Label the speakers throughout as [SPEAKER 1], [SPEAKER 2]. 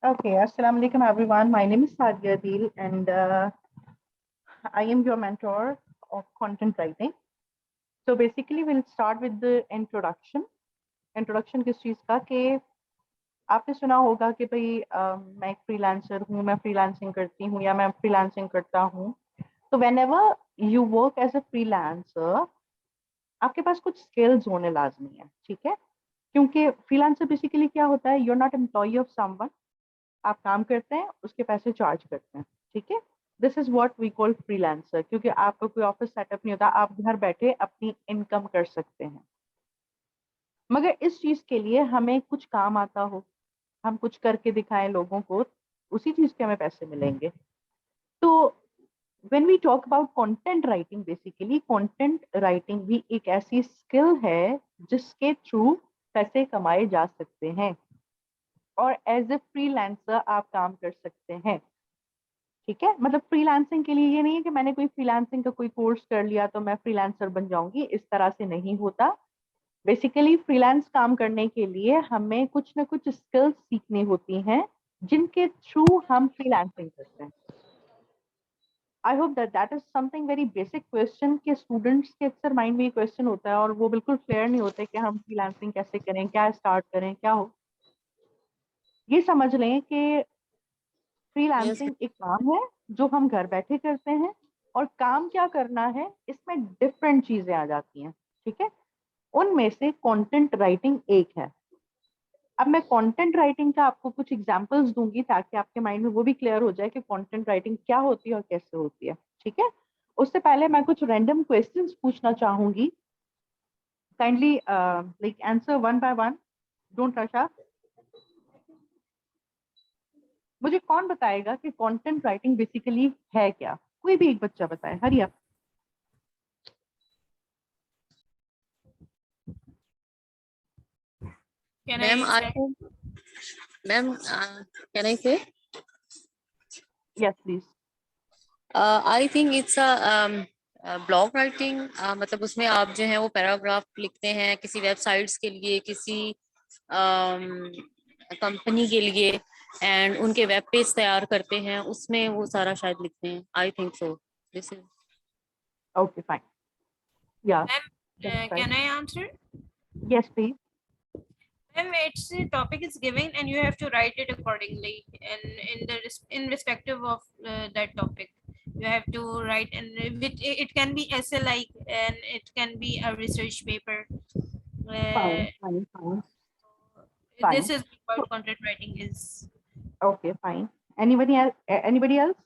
[SPEAKER 1] Okay, Assalamu alaikum everyone. My name is Sadia Adil and I am your mentor of content writing. So basically we'll start with the introduction. Introduction किस चीज़ का कि आपने सुना होगा कि भाई मैं एक फ्रीलांसर हूँ, मैं फ्रीलांसिंग करती हूँ या मैं फ्रीलांसिंग करता हूँ. तो whenever you work as a freelancer, आपके पास कुछ स्किल्स होने लाजमी है, ठीक है? क्योंकि फ्रीलांसर बेसिकली क्या होता है, you are not employ of someone. आप काम करते हैं, उसके पैसे चार्ज करते हैं, ठीक है? This is what we call freelancer, क्योंकि आपका कोई ऑफिस सेटअप नहीं होता, आप घर बैठे अपनी इनकम कर सकते हैं. मगर इस चीज के लिए हमें कुछ काम आता हो, हम कुछ करके दिखाएं लोगों को, उसी चीज के हमें पैसे मिलेंगे. तो when we talk about content writing, basically content writing भी एक ऐसी स्किल है जिसके थ्रू पैसे कमाए जा सकते हैं और एज ए फ्रीलांसर आप काम कर सकते हैं, ठीक है? मतलब फ्रीलांसिंग के लिए ये नहीं है कि मैंने कोई फ्रीलांसिंग का कोई कोर्स कर लिया तो मैं फ्रीलांसर बन जाऊंगी, इस तरह से नहीं होता. बेसिकली फ्रीलांस काम करने के लिए हमें कुछ ना कुछ स्किल्स सीखनी होती हैं जिनके थ्रू हम फ्रीलांसिंग करते हैं. I hope that is something very basic question के स्टूडेंट्स के अक्सर माइंड में ये क्वेश्चन होता है और वो बिल्कुल क्लियर नहीं होते कि हम फ्रीलांसिंग कैसे करें, क्या स्टार्ट करें, क्या हो. ये समझ लें कि
[SPEAKER 2] यस
[SPEAKER 1] फ्रीलांसिंग एक काम है जो हम घर बैठे करते हैं. और काम क्या करना है, इसमें डिफरेंट चीजें आ जाती हैं, ठीक है? उनमें से कंटेंट राइटिंग एक है. अब मैं कंटेंट राइटिंग का आपको कुछ एग्जांपल्स दूंगी ताकि आपके माइंड में वो भी क्लियर हो जाए कि कंटेंट राइटिंग क्या होती है और कैसे होती है, ठीक है? उससे पहले मैं कुछ रैंडम क्वेश्चंस पूछना चाहूंगी. Kindly like answer one by one, don't rush. मुझे कौन बताएगा कि कंटेंट राइटिंग बेसिकली है क्या? कोई भी एक बच्चा बताए, hurry up.
[SPEAKER 2] Ma'am ma'am can I say
[SPEAKER 1] yes please.
[SPEAKER 2] I think it's a blog writing. मतलब उसमें आप जो है वो पैराग्राफ लिखते हैं किसी वेबसाइट्स के लिए, किसी कंपनी के लिए, एंड उनके वेब पेज तैयार करते हैं, उसमें वो सारा शायद लिखते हैं. I think so this is.
[SPEAKER 1] Okay fine. या
[SPEAKER 3] Ma'am,
[SPEAKER 1] that's right.
[SPEAKER 3] can I answer?
[SPEAKER 1] Yes please.
[SPEAKER 3] Ma'am, it's a topic is given and you have to write it accordingly and in respective of that topic. You have to write, and it can be essay like, and it can be a research paper. Uh,
[SPEAKER 1] Fine, fine, fine,
[SPEAKER 3] this
[SPEAKER 1] fine.
[SPEAKER 3] is
[SPEAKER 1] So,
[SPEAKER 3] what content writing is.
[SPEAKER 1] okay, fine. Anybody else? Anybody else?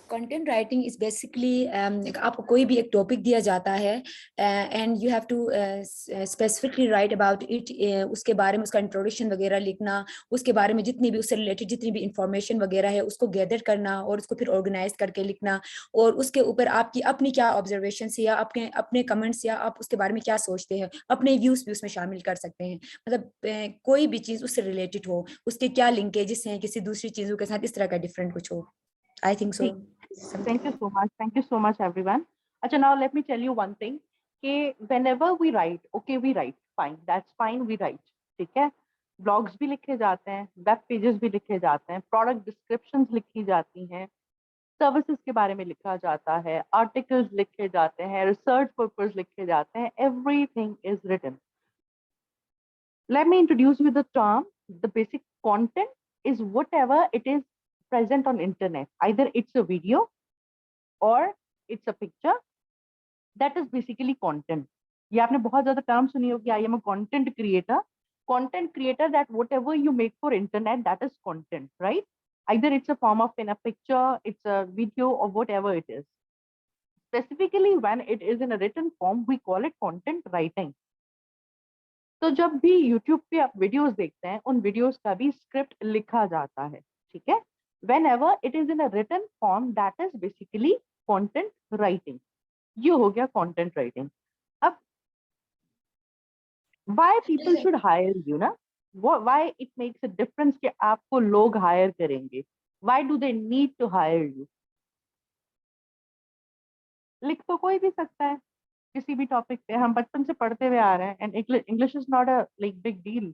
[SPEAKER 4] Content writing is basically आपको कोई भी एक topic दिया जाता है and you have to specifically write about it. उसके बारे में उसका इंट्रोडक्शन वगैरह लिखना, उसके बारे में जितनी भी उससे रिलेटेड जितनी भी इंफॉर्मेशन वगैरह है उसको गैदर करना और उसको फिर ऑर्गेनाइज करके लिखना. और उसके ऊपर आपकी अपनी क्या ऑब्जर्वेशन या अपने अपने कमेंट्स या आप उसके बारे में क्या सोचते हैं, अपने व्यूज भी उसमें शामिल कर सकते हैं. मतलब कोई भी चीज उससे रिलेटेड हो, उसके क्या लिंकेजेस हैं किसी दूसरी चीजों के साथ, इस तरह का डिफरेंट कुछ हो. I think so.
[SPEAKER 1] ठीक. Thank you so much. Thank you so much, everyone. अच्छा, now let me tell you one thing. कि whenever we write, okay, we write, fine, that's fine, we write, ठीक है? Blogs भी लिखे जाते हैं, web pages भी लिखे जाते हैं, प्रोडक्ट डिस्क्रिप्शंस लिखी जाती हैं, सर्विसेज के बारे में लिखा जाता है, आर्टिकल्स लिखे जाते हैं, रिसर्च पेपर्स लिखे जाते हैं, everything is written. Let me introduce you the term. The basic content is whatever it is present on internet. Either it's a video or it's a picture. That is basically content. ये आपने बहुत ज़्यादा term सुनी होगी. I am a content creator. Content creator, that whatever you make for internet, that is content, right? Either it's a form of in a picture, it's a video, or whatever it is. Specifically, when it is in a written form, we call it content writing. तो जब भी YouTube पे आप videos देखते हैं, उन videos का भी स्क्रिप्ट लिखा जाता है, ठीक है? Whenever it is in a written form, that is basically content writing. ये हो गया content writing. अब why people should hire you ना? Why it makes a difference कि आपको लोग hire करेंगे? Why do they need to hire you? लिख तो कोई भी सकता है, किसी भी टॉपिक पे हम बचपन से पढ़ते हुए आ रहे हैं, and English is not a like big deal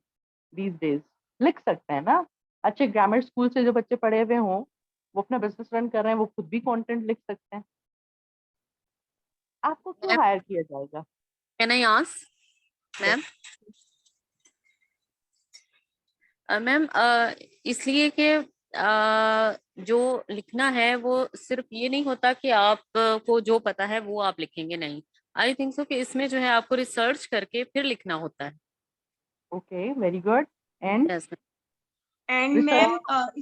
[SPEAKER 1] these days. लिख सकते हैं ना, अच्छे ग्रामर स्कूल से जो बच्चे पढ़े हुए हों, वो अपना बिजनेस रन कर रहे हैं, वो खुद भी कंटेंट लिख सकते हैं। आपको क्यों हायर किया जाएगा?
[SPEAKER 2] Can I ask ma'am? Ma'am इसलिए कि जो लिखना है वो सिर्फ ये नहीं होता कि आप को जो पता है वो आप लिखेंगे, नहीं। आई थिंक सो कि इसमें जो है आपको रिसर्च करके फिर लिखना होता है।
[SPEAKER 1] Okay, very good. And
[SPEAKER 2] yes
[SPEAKER 5] and
[SPEAKER 1] Research-
[SPEAKER 5] ma'am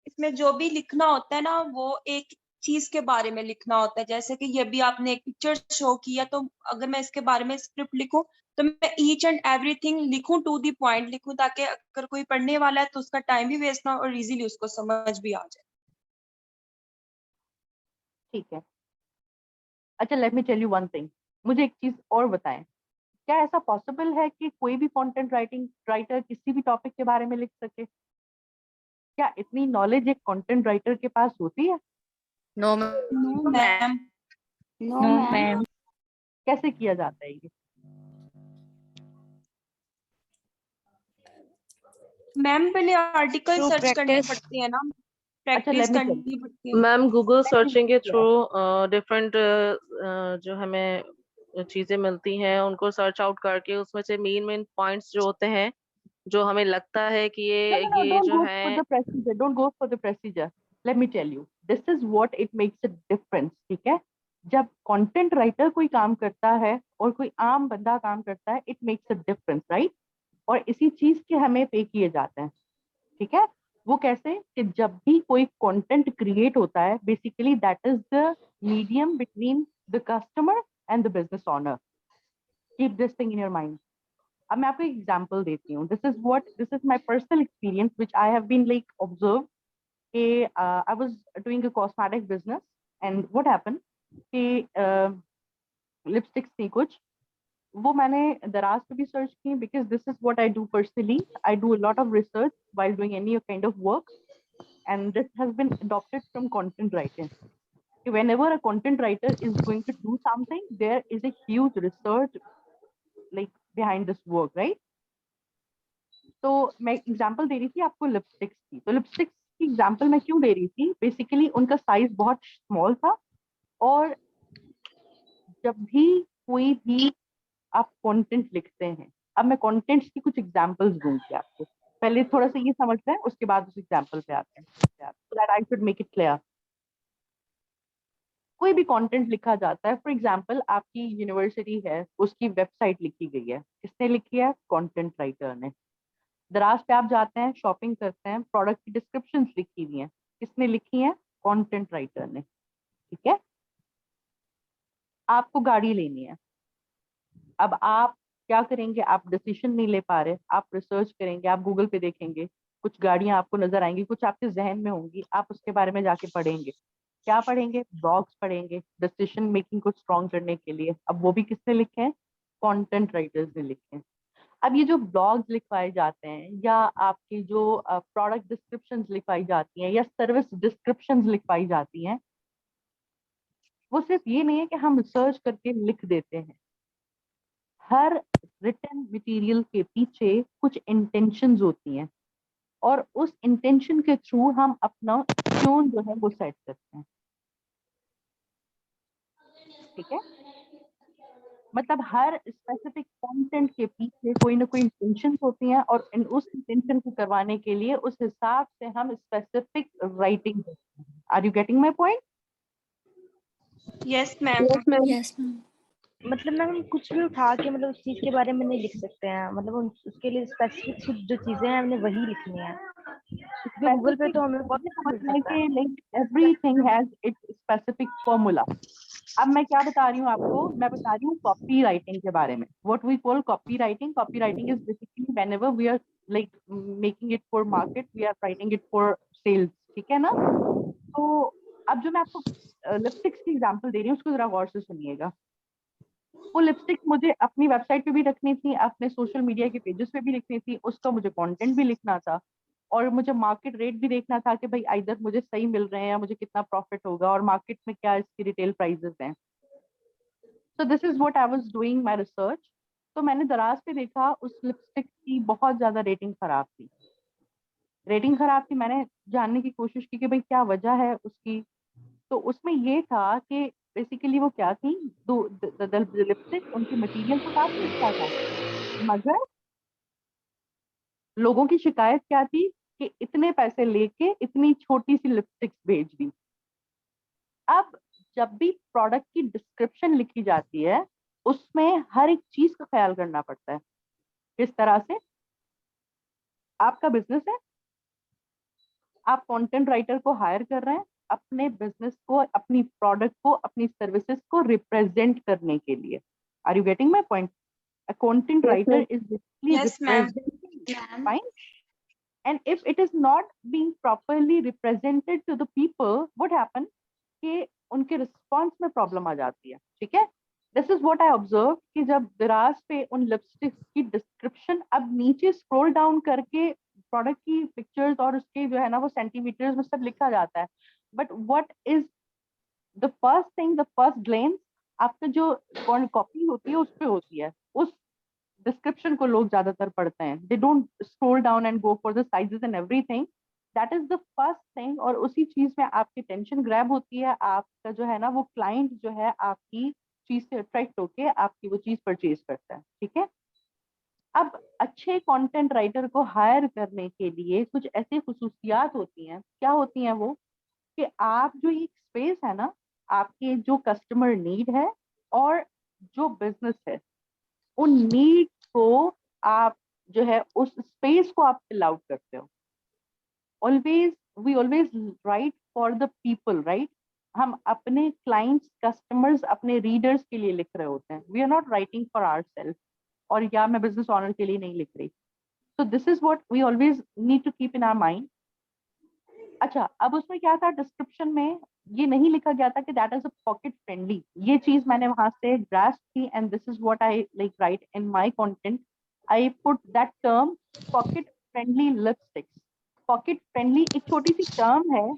[SPEAKER 5] इसमें जो भी लिखना होता है ना वो एक चीज के बारे में लिखना होता है। जैसे कि ये भी आपने एक पिक्चर शो किया, तो अगर मैं इसके बारे में स्क्रिप्ट लिखूं तो मैं ईच एंड एवरीथिंग लिखूं, टू दी पॉइंट लिखूं, ताकि अगर कोई पढ़ने वाला है तो उसका टाइम भी वेस्ट ना हो और इजीली उसको समझ भी आ जाए।
[SPEAKER 1] ठीक है। अच्छा, let me tell you one thing. मुझे एक चीज और बताएं, क्या ऐसा पॉसिबल है कि कोई भी कंटेंट राइटर किसी भी टॉपिक के बारे में लिख सके? क्या इतनी नॉलेज एक कंटेंट राइटर के पास होती है?
[SPEAKER 2] No
[SPEAKER 5] no ma'am.
[SPEAKER 6] No ma'am.
[SPEAKER 1] कैसे किया जाता है ये?
[SPEAKER 5] मैम पहले आर्टिकल
[SPEAKER 6] Through
[SPEAKER 5] सर्च करनी
[SPEAKER 6] practice.
[SPEAKER 5] पड़ती है ना,
[SPEAKER 1] अच्छा,
[SPEAKER 5] प्रैक्टिस
[SPEAKER 1] let me tell
[SPEAKER 5] करनी पड़ती है।
[SPEAKER 7] Ma'am Google
[SPEAKER 1] Let me
[SPEAKER 7] searching के
[SPEAKER 1] tell you.
[SPEAKER 7] थ्रू डिफरेंट जो हमें चीजें मिलती हैं उनको सर्च आउट करके उसमें से मेन पॉइंट्स जो होते हैं, जो हमें लगता है कि
[SPEAKER 1] No,
[SPEAKER 7] ये
[SPEAKER 1] don't
[SPEAKER 7] जो
[SPEAKER 1] go for
[SPEAKER 7] है।
[SPEAKER 1] the procedure. Don't go for the procedure. Let me tell you. This is what it makes a difference. ठीक है? जब कंटेंट राइटर कोई काम करता है और कोई आम बंदा काम करता है, it makes a difference, right? और इसी चीज के हमें पे किए जाते हैं। ठीक है? वो कैसे कि जब भी कोई कंटेंट क्रिएट होता है, basically that is the medium between the customer and the business owner. Keep this thing in your mind. अब मैं आपको एक एग्जांपल देती हूँ। This is my personal experience which I have been like observe कि I was doing a cosmetic business, and what happened कि lipsticks थी कुछ, वो मैंने दराज पे भी सर्च की, because this is what I do personally. I do a lot of research while doing any kind of work, and this has been adopted from content writing. Whenever a content writer is going to do something, there is a huge research like behind this work, right? तो मैं example दे रही थी आपको lipsticks की। तो lipsticks की example मैं क्यों दे रही थी? बेसिकली उनका साइज बहुत स्मॉल था, और जब भी कोई भी आप कंटेंट लिखते हैं, अब मैं कंटेंट्स की कुछ एग्जांपल्स दूंगी आपको। पहले थोड़ा सा ये समझते हैं, उसके बाद उस एग्जांपल पे आते हैं, so that I should make it clear. कोई भी कंटेंट लिखा जाता है, फॉर एग्जांपल आपकी यूनिवर्सिटी है, उसकी वेबसाइट लिखी गई है, किसने लिखी है? कंटेंट राइटर ने। दराज पे आप जाते हैं, शॉपिंग करते हैं, प्रोडक्ट की डिस्क्रिप्शंस लिखी हुई हैं, किसने लिखी है? कंटेंट राइटर ने। ठीक है? आपको गाड़ी लेनी है, अब आप क्या करेंगे? आप डिसीजन नहीं ले पा रहे, आप रिसर्च करेंगे, आप गूगल पे देखेंगे, कुछ गाड़ियां आपको नजर आएंगी, कुछ आपके जहन में होंगी, आप उसके बारे में जाके पढ़ेंगे। क्या पढ़ेंगे? ब्लॉग्स पढ़ेंगे डिसीजन मेकिंग को स्ट्रॉन्ग करने के लिए। अब वो भी किसने लिखे हैं? कंटेंट राइटर्स ने लिखे हैं। अब ये जो ब्लॉग्स लिखवाए जाते हैं, या आपकी जो प्रोडक्ट डिस्क्रिप्शंस लिखवाई जाती हैं, या सर्विस डिस्क्रिप्शंस लिखवाई जाती हैं, वो सिर्फ ये नहीं है कि हम रिसर्च करके लिख देते हैं। हर रिटन मटेरियल के पीछे कुछ इंटेंशंस होती हैं, और उस इंटेंशन के थ्रू हम अपना ट्यून जो है वो सेट करते हैं। ठीक है? मतलब हर स्पेसिफिक कंटेंट के पीछे कोई ना कोई इंटेंशन होती हैं, और उस इंटेंशन को करवाने के लिए उस हिसाब से हम स्पेसिफिक राइटिंग करते हैं। Are you getting my point?
[SPEAKER 5] Yes ma'am.
[SPEAKER 6] Yes ma'am. मतलब मैम कुछ भी उठा के मतलब उस चीज के बारे में नहीं लिख सकते हैं, मतलब उसके लिए स्पेसिफिक जो चीजें हैं हमने वही लिखनी है। गूगल पे तो हमें बहुत कुछ मिल सकता है।
[SPEAKER 1] Like everything has its specific formula. अब मैं क्या बता रही हूँ आपको? मैं बता रही हूँ कॉपी राइटिंग के बारे में। What we call copy writing. Copy writing is basically whenever we are like making it for market, we are writing it for sales. ठीक है ना? तो अब जो मैं आपको लिपस्टिक्स की एग्जांपल दे रही हूँ, उसको जरा गौर से सुनिएगा। वो लिपस्टिक मुझे अपनी वेबसाइट पे भी रखनी थी, अपने सोशल मीडिया के पेजेस पे भी लिखनी थी, उसका मुझे कंटेंट भी लिखना था, और मुझे मार्केट रेट भी देखना था कि भाई इधर मुझे सही मिल रहे हैं या मुझे कितना प्रॉफिट होगा, और मार्केट में क्या इसकी रिटेल प्राइसेस हैं। So this is what I was doing my research. तो मैंने दराज पे देखा उस लिपस्टिक की बहुत ज्यादा रेटिंग खराब थी। रेटिंग खराब थी, मैंने जानने की कोशिश की कि भाई क्या वजह है उसकी। तो उसमें ये था कि बेसिकली वो क्या थी, लिपस्टिक उनकी मटेरियल तो काफी अच्छा था, मगर लोगों की शिकायत क्या थी कि इतने पैसे लेके इतनी छोटी सी लिपस्टिक्स भेज दी। अब जब भी प्रोडक्ट की डिस्क्रिप्शन लिखी जाती है उसमें हर एक चीज का ख्याल करना पड़ता है। किस तरह से, आपका बिजनेस है, आप कंटेंट राइटर को हायर कर रहे हैं अपने बिजनेस को, अपनी प्रोडक्ट को, अपनी सर्विसेज को रिप्रेजेंट करने के लिए। Are you getting my point? A content writer is basically
[SPEAKER 5] Yes, ma'am.
[SPEAKER 1] representing, fine? And if it is not being properly represented to the people, what happen? कि उनके रिस्पॉन्स में problem आ जाती है। ठीक है, this is what I observe कि जब दराज पे उन लिपस्टिक्स की डिस्क्रिप्शन अब नीचे स्क्रॉल डाउन करके प्रोडक्ट की पिक्चर्स और उसके जो है ना वो सेंटीमीटर्स में सब लिखा जाता है, but what is the first thing, the first glens आपका जो कॉपी होती है उस पे होती है, उस डिस्क्रिप्शन को लोग ज्यादातर पढ़ते हैं। They don't scroll down and go for the sizes and everything. That is the first thing, और उसी चीज में आपकी टेंशन ग्रैब होती है, आपका जो है ना वो क्लाइंट जो है आपकी चीज से अट्रैक्ट होके आपकी वो चीज परचेज करता है। ठीक है, अब अच्छे कंटेंट राइटर को हायर करने के लिए कुछ ऐसी खुसूसियात होती हैं। क्या होती हैं वो, कि आप जो एक स्पेस है ना, आपके जो कस्टमर नीड है और जो बिजनेस है, उन नीड को आप जो है उस स्पेस को आप फिल आउट करते हो। Always we always write for the people, right? हम अपने क्लाइंट्स, कस्टमर्स, अपने रीडर्स के लिए लिख रहे होते हैं। We are not writing for ourselves, और या मैं बिजनेस ओनर के लिए नहीं लिख रही। तो this is what we always need to keep in our mind. अच्छा, अब उसमें क्या था, डिस्क्रिप्शन में ये नहीं लिखा गया था कि that is a pocket friendly. ये चीज मैंने वहां से ग्रास्प की, and this is what I like right in my content. I put that term pocket friendly lipsticks. Pocket friendly एक छोटी सी टर्म है,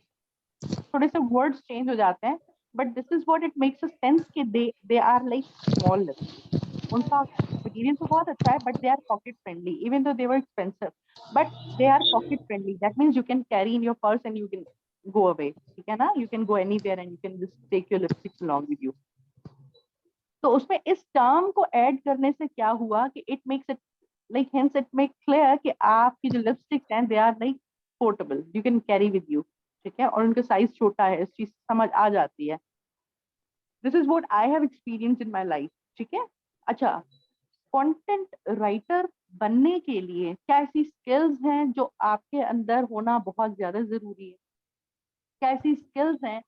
[SPEAKER 1] थोड़े से वर्ड्स चेंज हो जाते हैं, but this is what it makes a sense कि they are like small lips. उनका मटेरियल तो बहुत अच्छा है, but they are pocket friendly even though they were expensive, but they are pocket friendly. That means you can carry in your purse and you can go away. ठीक है ना, you can go anywhere and you can just take your lipsticks along with you. तो उसमें इस term को add करने से क्या हुआ कि it makes it like, hence it makes clear कि आपकी जो लिपस्टिक्स हैं they are like portable, you can carry with you. ठीक है, और उनका साइज छोटा है, इस चीज समझ आ जाती है। This is what I have experienced in my life. ठीक है, अच्छा, कंटेंट राइटर बनने के लिए क्या ऐसी स्किल्स हैं जो आपके अंदर होना बहुत ज्यादा जरूरी है? क्या ऐसी स्किल्स हैं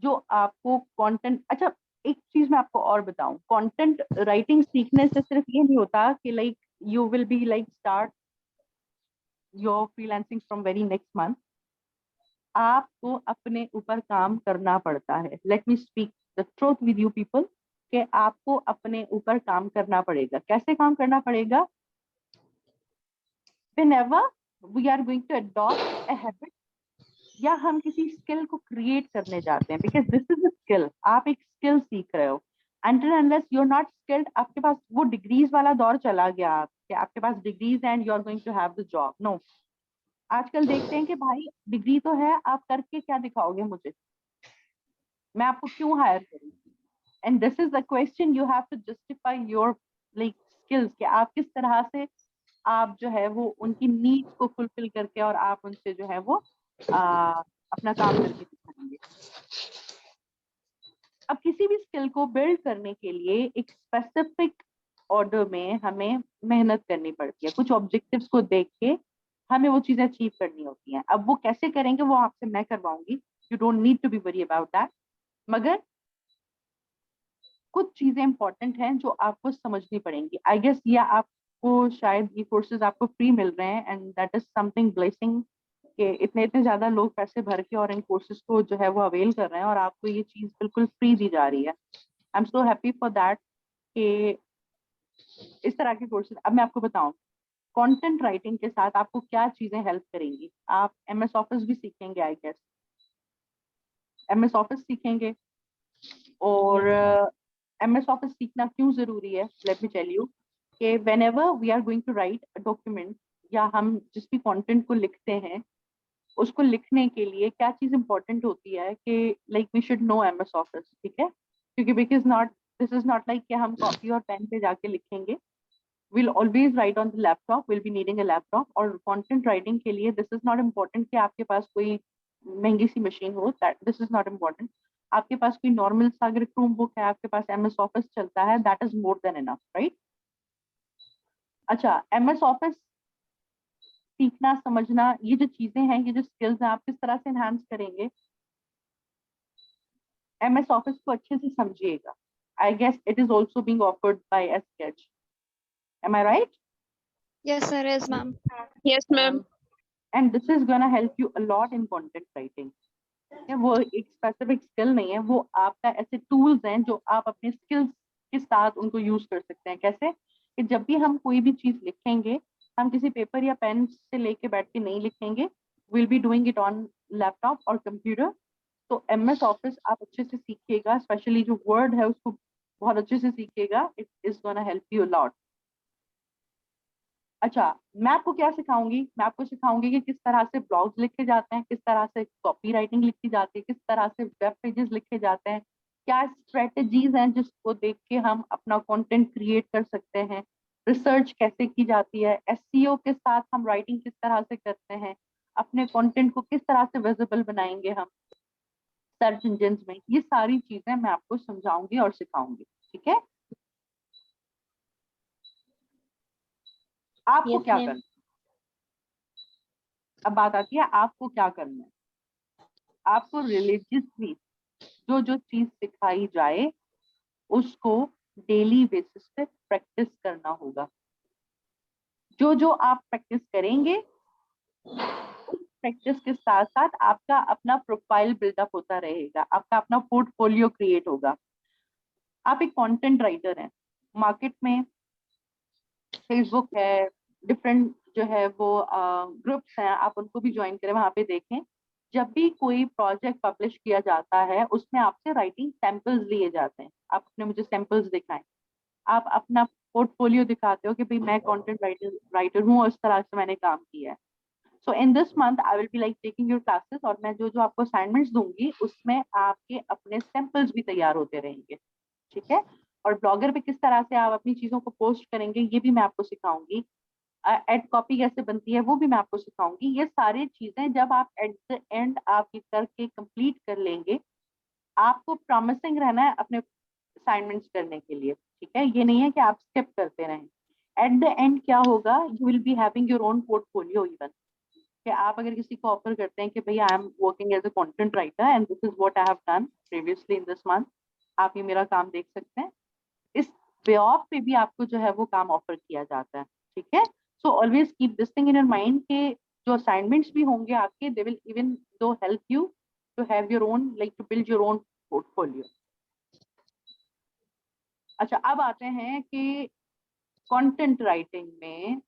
[SPEAKER 1] जो आपको कंटेंट, अच्छा एक चीज मैं आपको और बताऊं, कंटेंट राइटिंग सीखने से सिर्फ ये नहीं होता कि like you will be like start your freelancing from very next month. आपको अपने ऊपर काम करना पड़ता है। Let me speak the truth with you people, कि आपको अपने ऊपर काम करना पड़ेगा। कैसे काम करना पड़ेगा? whenever we are going to adopt a habit, या हम किसी स्किल को क्रिएट करने जाते हैं, because this is a skill, आप एक स्किल सीख रहे हो। until unless you're not skilled, आपके पास वो डिग्रीज वाला दौर चला गया कि आपके पास degrees and you are going to have the job. No, आजकल देखते हैं कि भाई डिग्री तो है, आप करके क्या दिखाओगे मुझे, मैं आपको क्यों हायर करूँ? And this is the question, you have to justify your like skills, कि आप किस तरह से आप जो है वो उनकी नीड्स को फुलफिल करके और आप उनसे जो है वो अपना काम करके दिखाएंगे। अब किसी भी स्किल को बिल्ड करने के लिए एक स्पेसिफिक ऑर्डर में हमें मेहनत करनी पड़ती है। कुछ ऑब्जेक्टिव्स को देख के हमें वो चीजें अचीव करनी होती हैं। अब वो कैसे करेंगे वो आपसे मैं करवाऊंगी, you don't need to be worry about that. मगर कुछ चीजें इंपॉर्टेंट हैं जो आपको समझनी पड़ेंगी। आई गेस ये आपको शायद ये कोर्सेज आपको फ्री मिल रहे हैं, and that is something blessing कि इतने ज्यादा लोग पैसे भर के और इन कोर्सेज को जो है वो अवेल कर रहे हैं और आपको ये चीज बिल्कुल फ्री दी जा रही है। I am so happy for that कि इस तरह के कोर्सेज। अब मैं आपको बताऊं कंटेंट राइटिंग के साथ आपको क्या चीजें हेल्प करेंगी। आप MS ऑफिस भी सीखेंगे, आई गेस MS ऑफिस सीखेंगे, और MS ऑफिस सीखना क्यों जरूरी है? लेट मी टेल यू कि whenever we are going to write a document, या हम जिस भी कंटेंट को लिखते हैं उसको लिखने के लिए क्या चीज इंपॉर्टेंट होती है कि like we should know MS office, ठीक है? क्योंकि because not this is not like कि हम कॉपी और पेन पे जाके लिखेंगे. We'll always write on the laptop. We'll be needing a laptop. और content writing के लिए this is not important कि आपके पास कोई महंगी सी मशीन हो. That this is not important. आपके पास कोई नॉर्मल सा अगर Chromebook है, आपके पास MS ऑफिस चलता है, that is more than enough, right? अच्छा, MS ऑफिस सीखना, समझना, ये जो चीजें हैं, ये जो स्किल्स हैं, आप किस तरह से एनहांस करेंगे? MS ऑफिस को अच्छे से समझिएगा. I guess it is also being offered by Sketch. Am I right?
[SPEAKER 8] Yes, sir. Yes, ma'am.
[SPEAKER 3] Yes, ma'am.
[SPEAKER 1] And this is gonna help you a lot in content writing. वो एक specific skill नहीं है, वो आपका ऐसे tools हैं जो आप अपने स्किल्स के साथ उनको यूज कर सकते हैं. कैसे? कि जब भी हम कोई भी चीज लिखेंगे, हम किसी पेपर या पेन से लेके बैठ के नहीं लिखेंगे. Will be doing it on laptop और कंप्यूटर. तो MS ऑफिस आप अच्छे से सीखिएगा, स्पेशली जो वर्ड है उसको बहुत अच्छे से सीखिएगा. It is gonna help you lot. अच्छा, मैं आपको क्या सिखाऊंगी? मैं आपको सिखाऊंगी कि किस तरह से ब्लॉग्स लिखे जाते हैं, किस तरह से कॉपी राइटिंग लिखी जाती है, किस तरह से वेब पेजेस लिखे जाते हैं, क्या स्ट्रेटजीज हैं जिसको देख के हम अपना कंटेंट क्रिएट कर सकते हैं, रिसर्च कैसे की जाती है, SEO के साथ हम राइटिंग किस तरह से करते हैं, अपने कंटेंट को किस तरह से विजिबल बनाएंगे हम सर्च इंजिन में. ये सारी चीजें मैं आपको समझाऊंगी और सिखाऊंगी. ठीक है? आपको क्या करना है? अब बात आती है आपको क्या करना है. आपको रिलीजियसली जो जो चीज सिखाई जाए उसको डेली बेसिस पे प्रैक्टिस करना होगा. जो जो आप प्रैक्टिस करेंगे उस प्रैक्टिस के साथ साथ आपका अपना प्रोफाइल बिल्डअप होता रहेगा, आपका अपना पोर्टफोलियो क्रिएट होगा. आप एक कंटेंट राइटर हैं, मार्केट में फेसबुक है, डिफरेंट जो है वो ग्रुप्स हैं, आप उनको भी ज्वाइन करें, वहां पे देखें. जब भी कोई प्रोजेक्ट पब्लिश किया जाता है उसमें आपसे राइटिंग सैंपल्स लिए जाते हैं. आपने मुझे सैंपल्स दिखाएं, आप अपना पोर्टफोलियो दिखाते हो कि भाई मैं कंटेंट राइटर हूँ और इस तरह से मैंने काम किया है. So in this month I will be like taking your classes, और मैं जो जो आपको असाइनमेंट्स दूंगी उसमें आपके अपने सैंपल्स भी तैयार होते रहेंगे. ठीक है? और ब्लॉगर पे किस तरह से आप अपनी चीजों को पोस्ट करेंगे ये भी मैं आपको सिखाऊंगी. एड कॉपी कैसे बनती है वो भी मैं आपको सिखाऊंगी. ये सारी चीजें जब आप एट द एंड आप ये करके कंप्लीट कर लेंगे, आपको प्रॉमिसिंग रहना है अपने असाइनमेंट्स करने के लिए. ठीक है? ये नहीं है कि आप स्किप करते रहें. एट द एंड क्या होगा, you will be having your own portfolio. Even कि आप अगर किसी को ऑफर करते हैं कि भाई I am working as a content writer and this is what I have done previously in this month, आप ये मेरा काम देख सकते हैं. इस पे ऑफ पे भी आपको जो है वो काम ऑफर किया जाता है. ठीक है? So always keep this thing in your mind के जो असाइनमेंट्स भी होंगे आपके, they will even though help you to have your own like to build your own portfolio. अच्छा, अब आते हैं कि कंटेंट राइटिंग में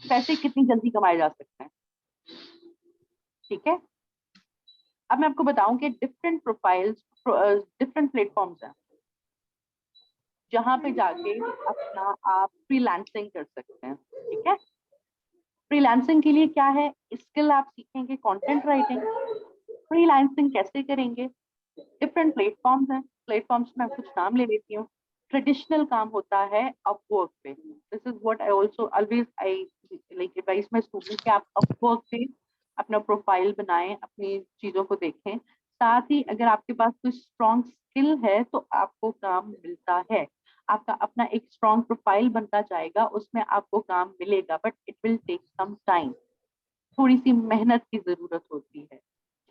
[SPEAKER 1] पैसे कितनी जल्दी कमाए जा सकते हैं. ठीक है? अब मैं आपको बताऊं कि डिफरेंट प्रोफाइल्स, डिफरेंट प्लेटफॉर्म्स हैं जहां पे जाके अपना आप फ्रीलांसिंग कर सकते हैं. ठीक है? फ्रीलांसिंग के लिए क्या है, स्किल आप सीखेंगे कंटेंट राइटिंग. फ्रीलांसिंग कैसे करेंगे? डिफरेंट प्लेटफॉर्म्स हैं. प्लेटफॉर्म्स में कुछ नाम ले लेती हूँ. ट्रेडिशनल काम होता है अपवर्क पे. This is what I also always I like advice my student कि आप अपवर्क पे अपना प्रोफाइल बनाएं, अपनी चीजों को देखें. साथ ही अगर आपके पास कोई स्ट्रॉन्ग स्किल है तो आपको काम मिलता है. आपका अपना एक स्ट्रॉन्ग प्रोफाइल बनता जाएगा, उसमें आपको काम मिलेगा, but it will take some time. थोड़ी सी मेहनत की जरूरत होती है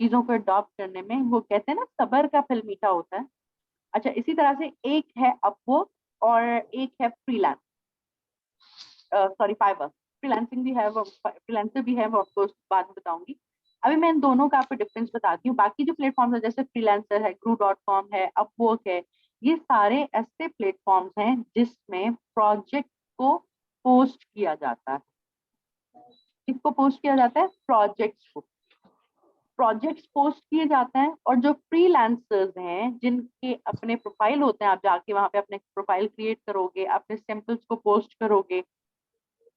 [SPEAKER 1] चीजों को अडॉप्ट करने में. वो कहते हैं ना, सब्र का फल मीठा होता है. अच्छा, इसी तरह से एक है अपवर्क और एक है फ्रीलांस, सॉरी फाइवर. फ्रीलांसिंग भी है, फ्रीलांसर भी है, वो ऑफ कोर्स बाद में बताऊंगी. अभी मैं इन दोनों का आपको डिफरेंस बताती हूँ. बाकी जो प्लेटफॉर्म्स है जैसे फ्रीलांसर है, gru.com है, अपवर्क है, ये सारे ऐसे प्लेटफॉर्म्स हैं जिसमें प्रोजेक्ट को पोस्ट किया जाता है. किसको पोस्ट किया जाता है? प्रोजेक्ट्स को. प्रोजेक्ट्स पोस्ट किए जाते हैं, और जो फ्रीलांसर्स हैं जिनके अपने प्रोफाइल होते हैं, आप जाके वहां पे अपने प्रोफाइल क्रिएट करोगे, अपने सैंपल्स को पोस्ट करोगे,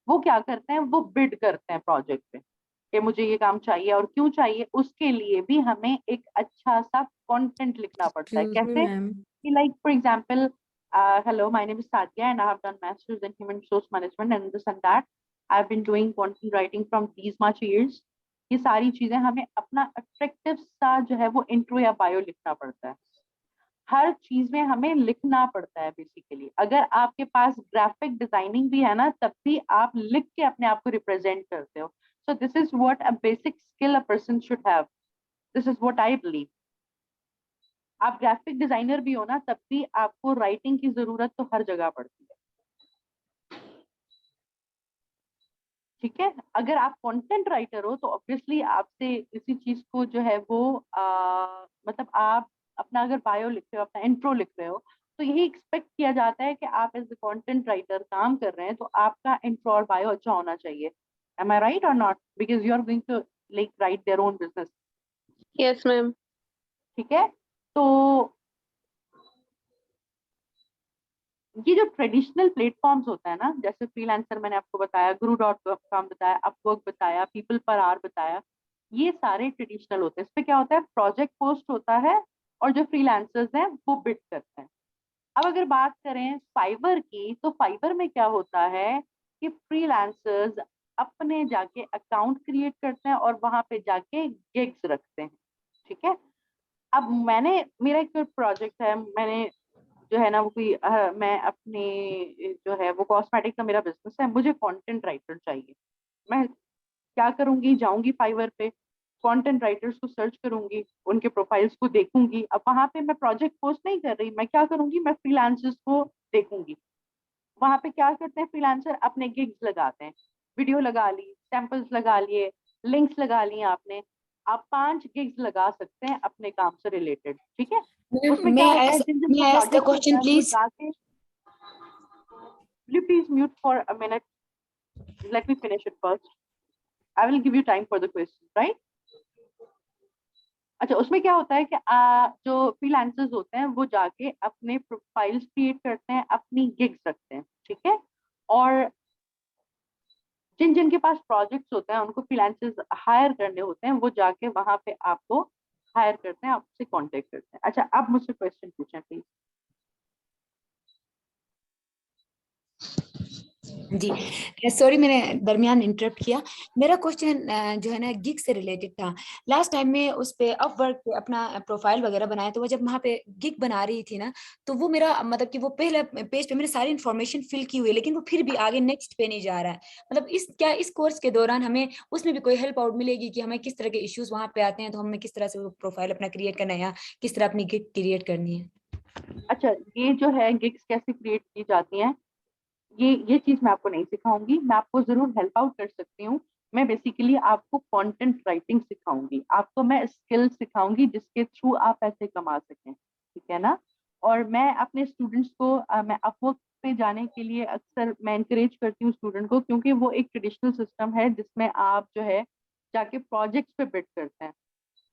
[SPEAKER 1] वो क्या करते हैं, वो बिड करते हैं प्रोजेक्ट पे कि मुझे ये काम चाहिए और क्यों चाहिए। उसके लिए भी हमें एक अच्छा सा कंटेंट लिखना पड़ता है।
[SPEAKER 4] Excuse me,
[SPEAKER 1] कैसे
[SPEAKER 4] ma'am.
[SPEAKER 1] कि like for example, hello, my name is Satya and I have done masters in human resource management and this and that. I've been doing content writing from these much years. ये सारी चीजें हमें अपना attractive सा जो है वो intro या बायो लिखना पड़ता है। हर चीज में हमें लिखना पड़ता है बेसिकली। अगर आपके पास ग्राफिक डिजाइनिंग भी है ना, तब भी आप लिख के अपने आप को रिप्रेजेंट करते हो। सो this is what a basic skill a person should have. This is what I believe. आप ग्राफिक डिजाइनर भी हो ना, तब भी आपको राइटिंग की जरूरत तो हर जगह पड़ती है। ठीक है, अगर आप कंटेंट राइटर हो तो ऑब्वियसली आपसे इसी चीज को जो है वो मतलब आप अपना अगर बायो लिख रहे हो, अपना इंट्रो लिख रहे हो, तो यही एक्सपेक्ट किया जाता है कि आप एज ए कंटेंट राइटर काम कर रहे हैं तो आपका इंट्रो और बायो अच्छा होना चाहिए। Am I right or not? Because you are going to like write their own business.
[SPEAKER 7] Yes ma'am.
[SPEAKER 1] ठीक है, तो ये जो ट्रेडिशनल प्लेटफॉर्म्स होता है ना, जैसे फ्रीलांसर मैंने आपको बताया, guru.com बताया, अपवर्क बताया, पीपल पर आवर बताया, ये सारे ट्रेडिशनल होते हैं। इसमें क्या होता है, प्रोजेक्ट पोस्ट होता है और जो फ्रीलांसर्स हैं वो बिड करते हैं। अब अगर बात करें फाइवर की, तो फाइवर में क्या होता है कि फ्रीलांसर्स अपने जाके अकाउंट क्रिएट करते हैं और वहां पे जाके गिग्स रखते हैं। ठीक है, अब मेरा एक प्रोजेक्ट है, मैंने जो है ना वो कोई मैं अपने जो है वो कॉस्मेटिक का मेरा बिजनेस है, मुझे कंटेंट राइटर चाहिए। मैं क्या करूंगी, जाऊंगी फाइवर पे, कंटेंट राइटर्स को सर्च करूंगी, उनके प्रोफाइल्स को देखूंगी। अब वहां पे मैं प्रोजेक्ट पोस्ट नहीं कर रही, मैं क्या करूंगी, मैं फ्रीलांसर्स को देखूंगी। वहां पे क्या करते हैं फ्रीलांसर, अपने गिग्स लगाते हैं, वीडियो लगा ली, सैंपल्स लगा लिए, लिंक्स लगा लिए आपने। आप 5 गिग्स लगा सकते हैं अपने काम से रिलेटेड। ठीक है,
[SPEAKER 4] Ma'am,
[SPEAKER 1] उसमें क्या होता है, जिन जिनको
[SPEAKER 4] may I ask the
[SPEAKER 1] project होता
[SPEAKER 4] question,
[SPEAKER 1] है वो
[SPEAKER 4] please?
[SPEAKER 1] जाके, will you please mute for a minute, let me finish it first, I will give you time for the question, right? अच्छा, उसमें क्या होता है कि जो फ्रीलांसर्स होते हैं वो जाके अपने प्रोफाइल्स क्रिएट करते हैं, अपनी गिग्स रखते हैं। ठीक है, और जिन जिनके पास प्रोजेक्ट्स होते हैं उनको फ्रीलांसर्स हायर करने होते हैं, वो जाके वहां पे आपको हायर करते हैं, आपसे कांटेक्ट करते हैं। अच्छा, अब मुझसे क्वेश्चन पूछें प्लीज।
[SPEAKER 4] जी, सॉरी मैंने दरमियान इंटरप्ट किया। मेरा क्वेश्चन जो है ना गिग से रिलेटेड था। लास्ट टाइम में उस पे अपवर्क पे अपना प्रोफाइल वगैरह बनाया, तो वो जब वहाँ पे गिग बना रही थी ना, तो वो मेरा मतलब कि वो पहले पेज पे मैंने सारी इन्फॉर्मेशन फिल की हुई है, लेकिन वो फिर भी आगे नेक्स्ट पे नहीं जा रहा है। मतलब इस कोर्स के दौरान हमें उसमें भी कोई हेल्प आउट मिलेगी कि हमें किस तरह के इश्यूज वहाँ पे आते हैं, तो हमें किस तरह से वो प्रोफाइल अपना क्रिएट करना है या किस तरह अपनी गिग क्रिएट करनी है?
[SPEAKER 1] अच्छा, ये जो है गिग्स कैसे क्रिएट की जाती हैं, ये चीज मैं आपको नहीं सिखाऊंगी। मैं आपको जरूर हेल्प आउट कर सकती हूँ। मैं बेसिकली आपको कंटेंट राइटिंग सिखाऊंगी, आपको मैं स्किल सिखाऊंगी जिसके थ्रू आप पैसे कमा सकें। ठीक है ना, और मैं अपने स्टूडेंट्स को मैं अपवर्क पे जाने के लिए अक्सर मैं इंकरेज करती हूँ स्टूडेंट को, क्योंकि वो एक ट्रेडिशनल सिस्टम है जिसमें आप जो है जाके प्रोजेक्ट्स पे बिड करते हैं।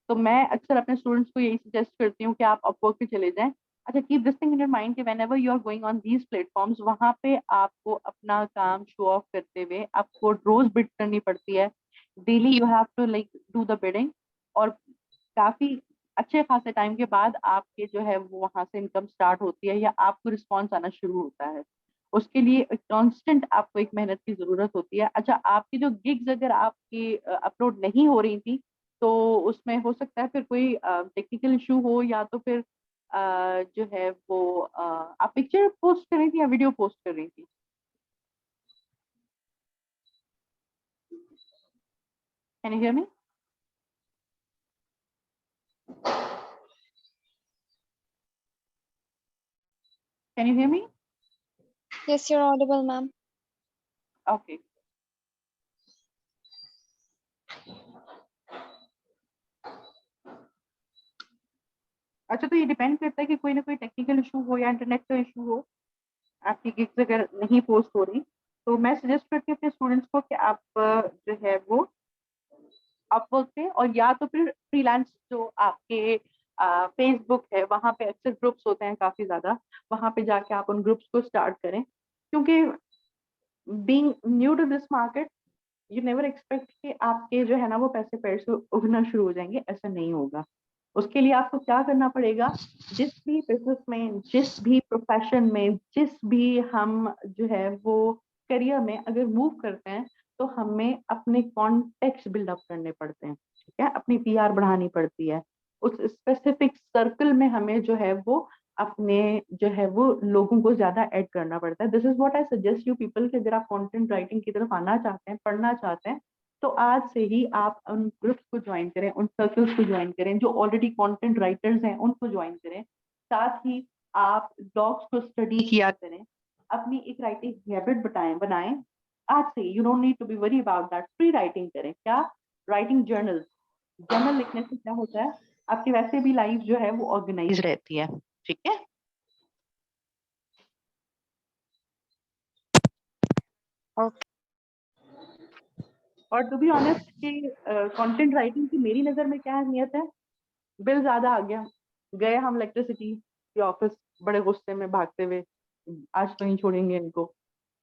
[SPEAKER 1] तो मैं अक्सर अपने स्टूडेंट्स को यही सजेस्ट करती हूँ कि आप अपवर्क पे चले जाएं। अच्छा, keep this thing in your mind कि whenever you are going on these platforms, वहां पे आपको अपना काम शो ऑफ करते हुए आपको रोज बिड करनी पड़ती है। Daily you have to like do the bidding, और काफी अच्छे खासे टाइम के बाद आपके जो है वो वहां से इनकम स्टार्ट होती है या आपको रिस्पॉन्स आना शुरू होता है। उसके लिए कांस्टेंट आपको एक मेहनत की जरूरत होती है। अच्छा, आपकी जो गिग्स अगर आपकी अपलोड नहीं हो रही थी, तो उसमें हो सकता है फिर कोई टेक्निकल इशू हो, या तो फिर जो है वो आप पिक्चर पोस्ट कर रही थी या वीडियो पोस्ट कर रही थी? Can you hear me? Can you hear me?
[SPEAKER 8] Yes, you're audible, ma'am.
[SPEAKER 1] Okay. अच्छा, तो ये डिपेंड करता है कि कोई ना कोई टेक्निकल इशू हो या इंटरनेट का इशू हो, आपकी गिग्स अगर नहीं पोस्ट हो रही, तो मैं सजेस्ट करती हूँ अपने स्टूडेंट्स को कि आप जो है वो अपवर्क पे, और या तो फिर फ्रीलांस जो आपके फेसबुक है वहाँ पे अक्सर ग्रुप्स होते हैं काफी ज्यादा, वहाँ पे जाके आप उन ग्रुप्स को स्टार्ट करें, क्योंकि being new to this market you never expect कि आपके जो है ना वो पैसे से उगना शुरू हो जाएंगे, ऐसा नहीं होगा। उसके लिए आपको क्या करना पड़ेगा, जिस भी बिजनेस में, जिस भी प्रोफेशन में, जिस भी हम जो है वो करियर में अगर मूव करते हैं, तो हमें अपने कॉन्टेक्ट बिल्डअप करने पड़ते हैं, ठीक है, अपनी पीआर बढ़ानी पड़ती है, उस स्पेसिफिक सर्कल में हमें जो है वो अपने जो है वो लोगों को ज्यादा ऐड करना पड़ता है। This is what I suggest you people कि अगर आप कंटेंट राइटिंग की तरफ आना चाहते हैं, पढ़ना चाहते हैं, तो आज से ही आप उन ग्रुप्स को ज्वाइन करें, उन सर्कल्स को ज्वाइन करें, जो ऑलरेडी कंटेंट राइटर्स हैं उनको ज्वाइन करें, साथ ही आप ब्लॉग्स को स्टडी किया करें, अपनी एक राइटिंग हैबिट बनाएं आज से। You don't need to be worry about that. Free writing करें, क्या राइटिंग जर्नल लिखने से क्या होता है, आपकी वैसे भी लाइफ जो है वो ऑर्गेनाइज रहती है, ठीक है। और टू बी ऑनेस्ट कि कंटेंट राइटिंग की मेरी नजर में क्या अहमियत है, बिल ज्यादा आ गया, गए हम इलेक्ट्रिसिटी के ऑफिस बड़े गुस्से में भागते हुए, आज तो नहीं छोड़ेंगे इनको,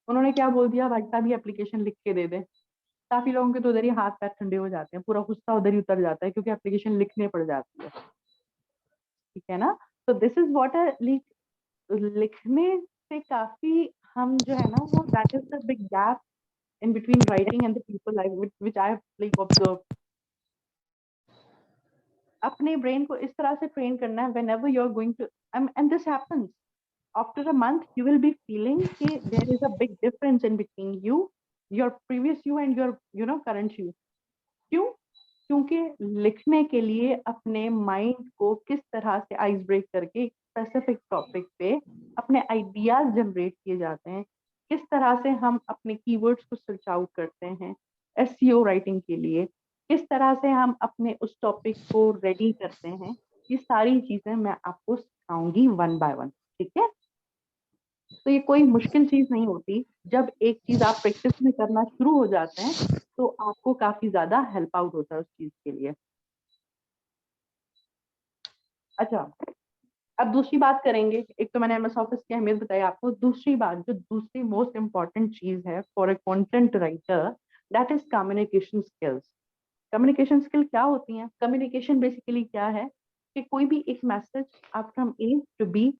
[SPEAKER 1] उन्होंने क्या बोल दिया, भाई साहब ये एप्लीकेशन लिख के दे दे। काफी लोगों के तो उधर ही हाथ पैर ठंडे हो जाते हैं, पूरा गुस्सा उधर ही उतर जाता है, क्योंकि एप्लीकेशन लिखने पड़ जाती है, ठीक है ना। तो दिस इज व्हाट लिखने से काफी हम जो है ना वो, that is the big gap in between writing and the people which I have like observed. अपने ब्रेन को इस तरह से ट्रेन करना है, whenever you're going to and this happens after a month, you will be feeling कि there is a big difference in between you, your previous you and your current you. क्यों? क्योंकि लिखने के लिए अपने माइंड को किस तरह से आइस ब्रेक करके स्पेसिफिक टॉपिक पे अपने आइडियाज जनरेट किए जाते हैं, किस तरह से हम अपने कीवर्ड्स को सर्च आउट करते हैं एसईओ राइटिंग के लिए, किस तरह से हम अपने उस टॉपिक को रेडी करते हैं, ये सारी चीजें मैं आपको सिखाऊंगी वन बाय वन, ठीक है। तो ये कोई मुश्किल चीज नहीं होती, जब एक चीज आप प्रैक्टिस में करना शुरू हो जाते हैं तो आपको काफी ज्यादा हेल्प आउट होता है उस चीज के लिए। अच्छा, अब दूसरी बात करेंगे, एक तो मैंने एमएस ऑफिस की अहमियत बताई आपको, दूसरी बात जो दूसरी मोस्ट इंपॉर्टेंट चीज है for a content writer, that is communication skills. Communication skill क्या होती हैं? कम्युनिकेशन बेसिकली क्या है कि कोई भी एक मैसेज आप फ्रॉम ए टू बी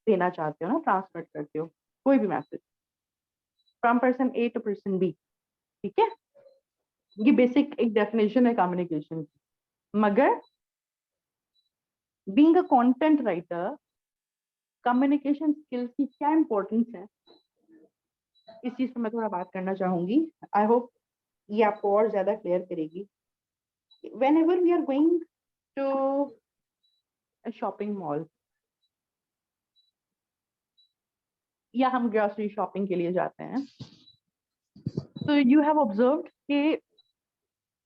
[SPEAKER 1] देना चाहते हो ना, ट्रांसमिट करते हो कोई भी message from person A to person B, ठीक है, ये बेसिक एक डेफिनेशन है कम्युनिकेशन की। मगर being a content writer, communication skills की क्या इंपॉर्टेंस है, इस चीज पर मैं थोड़ा बात करना चाहूंगी। आई होप ये आपको और ज्यादा क्लियर करेगी। whenever we are going to a shopping mall या हम ग्रोसरी शॉपिंग के लिए जाते हैं, तो यू हैव ऑब्जर्व्ड कि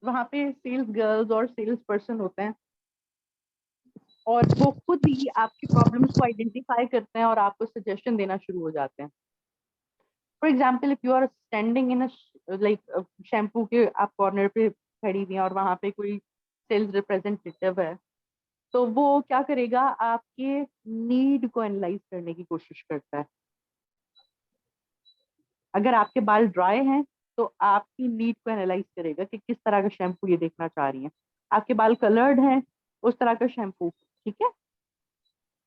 [SPEAKER 1] वहां पे सेल्स गर्ल्स और सेल्स पर्सन होते हैं और वो खुद ही आपकी प्रॉब्लम्स को आइडेंटिफाई करते हैं और आपको सजेशन देना शुरू हो जाते हैं। For example, if you are standing in like shampoo के आप कॉर्नर पे खड़ी हुई हैं और वहां पे कोई सेल्स रिप्रेजेंटेटिव है, तो वो क्या करेगा, आपके नीड को एनालाइज करने की कोशिश करता है। अगर आपके बाल ड्राई हैं तो आपकी नीड को एनालाइज करेगा कि किस तरह का शैम्पू ये देखना चाह रही हैं। आपके बाल कलर्ड हैं, उस तरह का शैम्पू, ठीक है।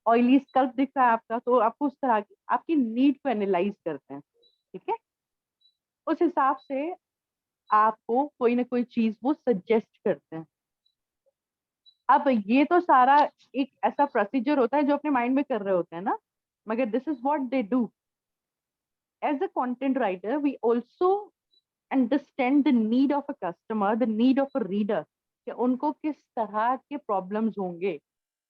[SPEAKER 1] ऑयली स्कल्प दिख रहा है आपका, तो आपको उस तरह की आपकी नीड को एनालाइज करते हैं, ठीक है। उस हिसाब से आपको कोई ना कोई चीज वो सजेस्ट करते हैं। अब ये तो सारा एक ऐसा प्रोसीजर होता है जो अपने माइंड में कर रहे होते हैं ना, मगर this is what they do as a content writer. We also understand the need of a customer, the need of a reader, कि उनको किस तरह के प्रॉब्लम्स होंगे।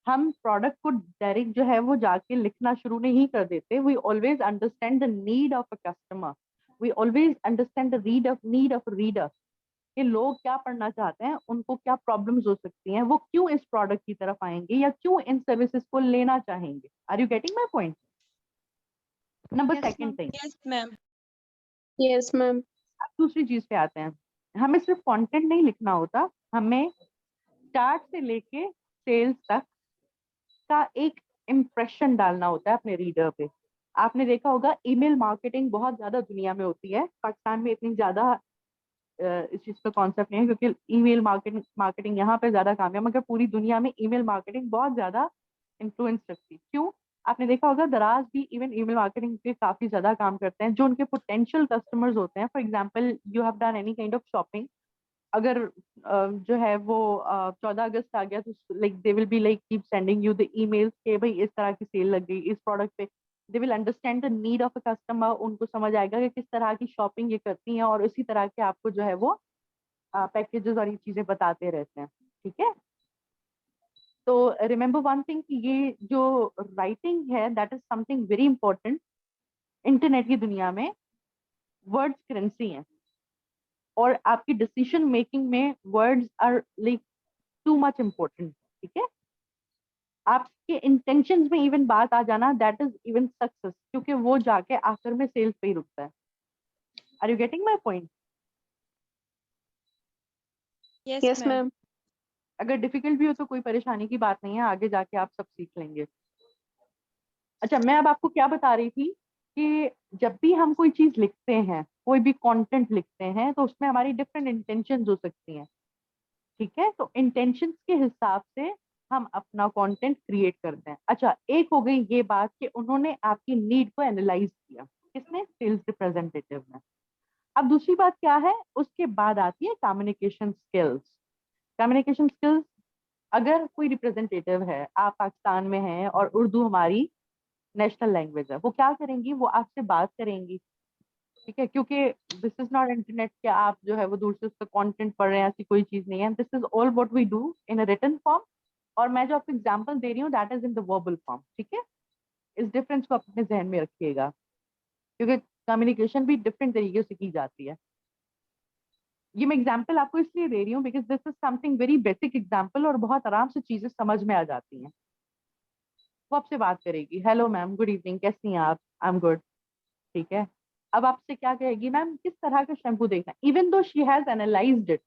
[SPEAKER 1] हम प्रोडक्ट को डायरेक्ट जो है वो जाके लिखना शुरू नहीं कर देते। We always understand the need of a customer, we always understand the need of reader, कि लोग क्या पढ़ना चाहते हैं, उनको क्या प्रॉब्लम्स हो सकती हैं, वो क्यों इस प्रोडक्ट की तरफ आएंगे या क्यों इन सर्विसेज को लेना चाहेंगे। Are you getting my point? Number second thing,
[SPEAKER 5] yes ma'am.
[SPEAKER 8] Yes, ma'am.
[SPEAKER 1] अब दूसरी चीज पे आते हैं। हमें सिर्फ कंटेंट नहीं लिखना होता, हमें स्टार्ट से लेके सेल्स तक का एक इम्प्रेशन डालना होता है अपने रीडर पे। आपने देखा होगा ईमेल मार्केटिंग बहुत ज्यादा दुनिया में होती है, पाकिस्तान में इतनी ज्यादा इस चीज का कॉन्सेप्ट नहीं है क्योंकि ईमेल मार्केटिंग यहाँ पे ज्यादा काम है, मगर पूरी दुनिया में ईमेल मार्केटिंग बहुत ज्यादा इन्फ्लुएंस रखती है। क्यों? आपने देखा होगा दराज भी इवन ईमेल मार्केटिंग पे काफी ज्यादा काम करते हैं। जो उनके पोटेंशियल कस्टमर्स होते हैं, for example you have done any kind of shopping, अगर जो है वो 14 अगस्त आ गया तो like they will be like keep sending you the emails के भाई इस तरह की सेल लग गई इस प्रोडक्ट पे। They will understand the need of a customer, उनको समझ आएगा कि किस तरह की शॉपिंग ये करती हैं और इसी तरह के आपको जो है वो पैकेजेस और ये चीजें बताते रहते हैं। ठीक है, तो रिमेंबर वन थिंग कि ये जो राइटिंग है that is something very important. Internet की दुनिया में वर्ड्स करेंसी हैं और आपकी डिसीजन मेकिंग में words are like too much important. ठीक है, आपके इंटेंशंस में इवन बात आ जाना दैट इज इवन सक्सेस, क्योंकि वो जाके आखिर में सेल्स पे ही रुकता है। Are you getting my point?
[SPEAKER 8] Yes, ma'am.
[SPEAKER 1] अगर डिफिकल्ट भी हो तो कोई परेशानी की बात नहीं है, आगे जाके आप सब सीख लेंगे। अच्छा, मैं अब आपको क्या बता रही थी कि जब भी हम कोई चीज लिखते हैं, कोई भी कंटेंट लिखते हैं, तो उसमें हमारी डिफरेंट इंटेंशंस हो सकती हैं। ठीक है, तो इंटेंशंस के हिसाब से हम अपना कंटेंट क्रिएट करते हैं। अच्छा, एक हो गई ये बात कि उन्होंने आपकी नीड को एनालाइज किया, किसने? सेल्स रिप्रेजेंटेटिव ने। अब दूसरी बात क्या है, उसके बाद आती है कम्युनिकेशन स्किल्स। कम्युनिकेशन स्किल्स, अगर कोई रिप्रेजेंटेटिव है, आप पाकिस्तान में हैं और उर्दू हमारी नेशनल लैंग्वेज है, वो क्या करेंगी? वो आपसे बात करेंगी। ठीक है, क्योंकि दिस इज नॉट इंटरनेट कि आप जो है वो दूर से उसका कंटेंट पढ़ रहे हैं, ऐसी कोई चीज नहीं है। This is all what we do in a written form, और मैं जो आपको एग्जांपल दे रही हूँ that is in the verbal form. ठीक है, इस डिफरेंस को अपने जहन में रखिएगा, क्योंकि कम्युनिकेशन भी डिफरेंट तरीके से की जाती है। ये मैं एग्जाम्पल आपको इसलिए दे रही हूँ because this is something very basic example, और बहुत आराम से चीजें समझ में आ जाती हैं। वो आपसे बात करेगी, हेलो मैम, गुड इवनिंग, कैसी हैं आप? I am good. ठीक है, अब आपसे क्या कहेगी? मैम किस तरह का शैम्पू देखना, even though she has analysed it,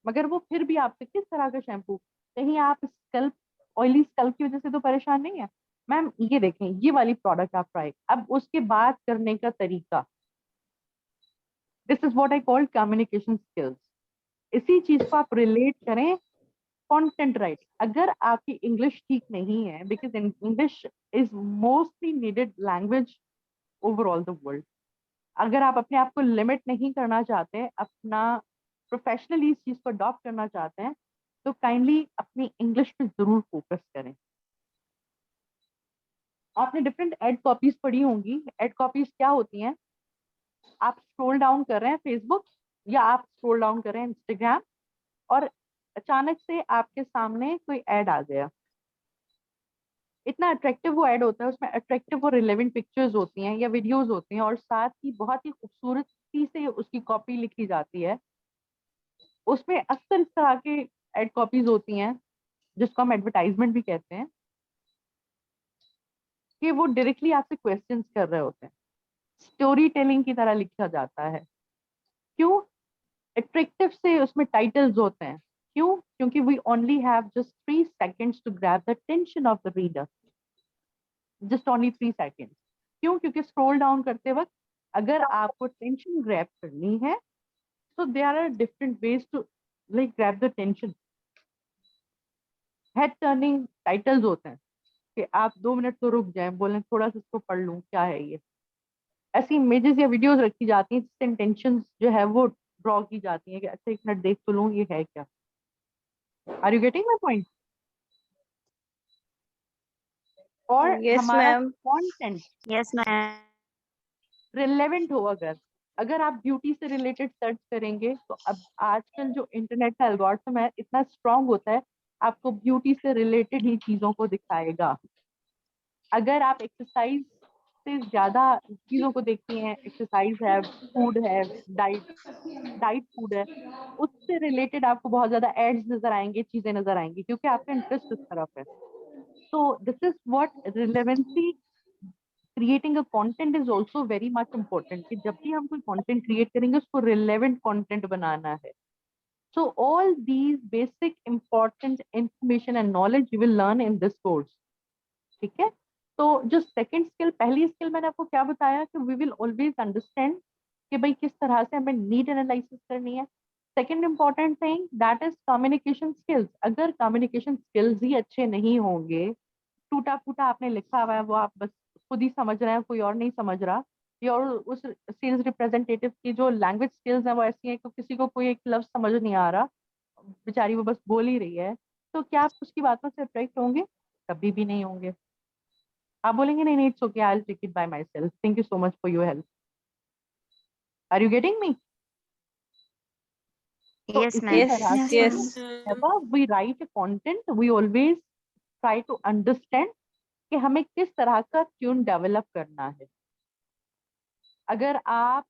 [SPEAKER 1] मगर वो फिर भी आपसे किस तरह का शैम्पू, कहीं आप स्कल्प, ऑयली स्कल्प की वजह से तो परेशान नहीं है? मैम ये देखें, ये वाली प्रोडक्ट आप ट्राई। अब उसके बात करने का तरीका, this is what I called communication skills. इसी चीज को आप रिलेट करें कंटेंट राइटिंग। अगर आपकी इंग्लिश ठीक नहीं है, because English is mostly needed language overall the world, अगर आप अपने आप को लिमिट नहीं करना चाहते, अपना प्रोफेशनली इस चीज को अडॉप्ट करना चाहते हैं, तो काइंडली अपनी इंग्लिश पे जरूर फोकस करें। आपने डिफरेंट एड कॉपीज पढ़ी होंगी। एड कॉपीज क्या होती हैं? आप स्क्रॉल डाउन कर रहे हैं फेसबुक, या आप स्क्रॉल डाउन कर रहे हैं इंस्टाग्राम, और अचानक से आपके सामने कोई ऐड आ गया। इतना अट्रैक्टिव वो ऐड होता है, उसमें अट्रैक्टिव और रिलेवेंट पिक्चर्स होती हैं या वीडियोस होती हैं, और साथ ही बहुत ही खूबसूरती से उसकी कॉपी लिखी जाती है। उसमें अक्सर इस तरह के एड कॉपीज होती हैं जिसको हम एडवर्टाइजमेंट भी कहते हैं, कि वो डायरेक्टली आपसे क्वेश्चंस कर रहे होते हैं, स्टोरी टेलिंग की तरह लिखा जाता है। क्यों? अट्रैक्टिव से उसमें टाइटल्स होते हैं। क्यों? क्योंकि we only have just 3 seconds to grab the attention of the reader, just only 3 seconds। क्यों? क्योंकि स्क्रॉल डाउन करते वक्त अगर आपको टेंशन ग्रैब करनी है, so there are different ways to like grab the attention। Head turning titles होते हैं कि आप 2 मिनट तो रुक जाएं, बोलें थोड़ा सा इसको पढ़ लूं, क्या है ये। ऐसी इमेजेस या वीडियोस रखी जाती हैं जिससे इंटेंशंस जो है वो ड्रॉ की जाती हैं कि अच्छा 1 मिनट देख तो लूं ये है क्या। Are you getting my point? और
[SPEAKER 8] Yes,
[SPEAKER 1] हमारा
[SPEAKER 8] ma'am.
[SPEAKER 1] Content
[SPEAKER 8] Yes, ma'am.
[SPEAKER 1] Relevant हो, अगर आप ब्यूटी से रिलेटेड सर्च करेंगे, तो अब आजकल जो इंटरनेट का एल्गोरिथम है इतना स्ट्रांग होता है, आपको ब्यूटी से रिलेटेड ही चीजों को दिखाएगा। अगर आप एक्सरसाइज से ज्यादा चीजों को देखती हैं, एक्सरसाइज है, फूड है, डाइट फूड है, उससे रिलेटेड आपको बहुत ज्यादा एड्स नजर आएंगे, चीजें नजर आएंगी, क्योंकि आपका इंटरेस्ट उस तरफ है। तो this is what relevancy, creating a content is also very much important, कि जब भी हम कोई कंटेंट क्रिएट करेंगे उसको रिलेवेंट कंटेंट बनाना है। So all these basic important information and knowledge you will learn in this course. ठीक है? तो जो सेकंड स्किल, पहली स्किल मैंने आपको क्या बताया कि वी विल ऑलवेज अंडरस्टैंड कि भाई किस तरह से हमें नीड एनालिसिस करनी है. Second important thing that is communication skills. अगर कम्युनिकेशन स्किल्स ही अच्छे नहीं होंगे, टूटा फूटा आपने लिखा हुआ है, वो आप बस खुद ही समझ रहे हैं, कोई और नहीं समझ रहा, या और उस सेल्स रिप्रेजेंटेटिव की जो लैंग्वेज स्किल्स है वो ऐसी है कि किसी को कोई एक लफ्ज समझ नहीं आ रहा, बेचारी वो बस बोल ही रही है, तो क्या आप उसकी बातों से अट्रैक्ट होंगे? कभी भी नहीं होंगे. आप बोलेंगे नहीं नहीं it's okay, I will take it by myself, thank you so much for your help. Are you getting me? तो
[SPEAKER 8] Yes,
[SPEAKER 1] इसी
[SPEAKER 8] ma'am.
[SPEAKER 1] तरह से
[SPEAKER 7] Yes.
[SPEAKER 1] whenever we write a content we always try to understand कि हमें किस तरह का tune develop करना है. अगर आप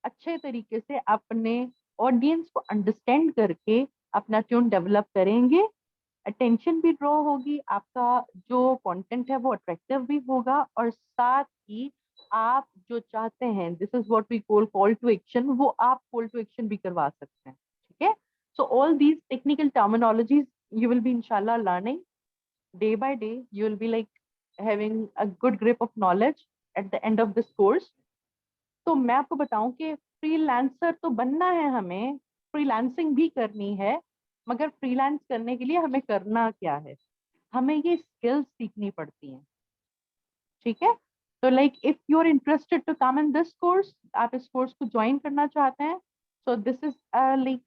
[SPEAKER 1] अच्छे तरीके से अपने ऑडियंस को अंडरस्टैंड करके अपना ट्यून डेवलप करेंगे, अटेंशन भी ड्रॉ होगी, आपका जो कंटेंट है वो अट्रैक्टिव भी होगा, और साथ ही आप जो चाहते हैं, this is what we call to action, वो आप कॉल टू एक्शन भी करवा सकते हैं. ठीक है? So all these technical terminologies you will be inshallah learning day by day. You will be like having a good grip of knowledge at the end of this course. तो मैं आपको बताऊं कि फ्रीलांसर तो बनना है हमें, फ्रीलांसिंग भी करनी है, मगर फ्रीलांस करने के लिए हमें करना क्या है? हमें ये स्किल्स सीखनी पड़ती हैं. ठीक है? तो like if you are interested to come in this course, आप इस कोर्स को ज्वाइन करना चाहते हैं, so this is like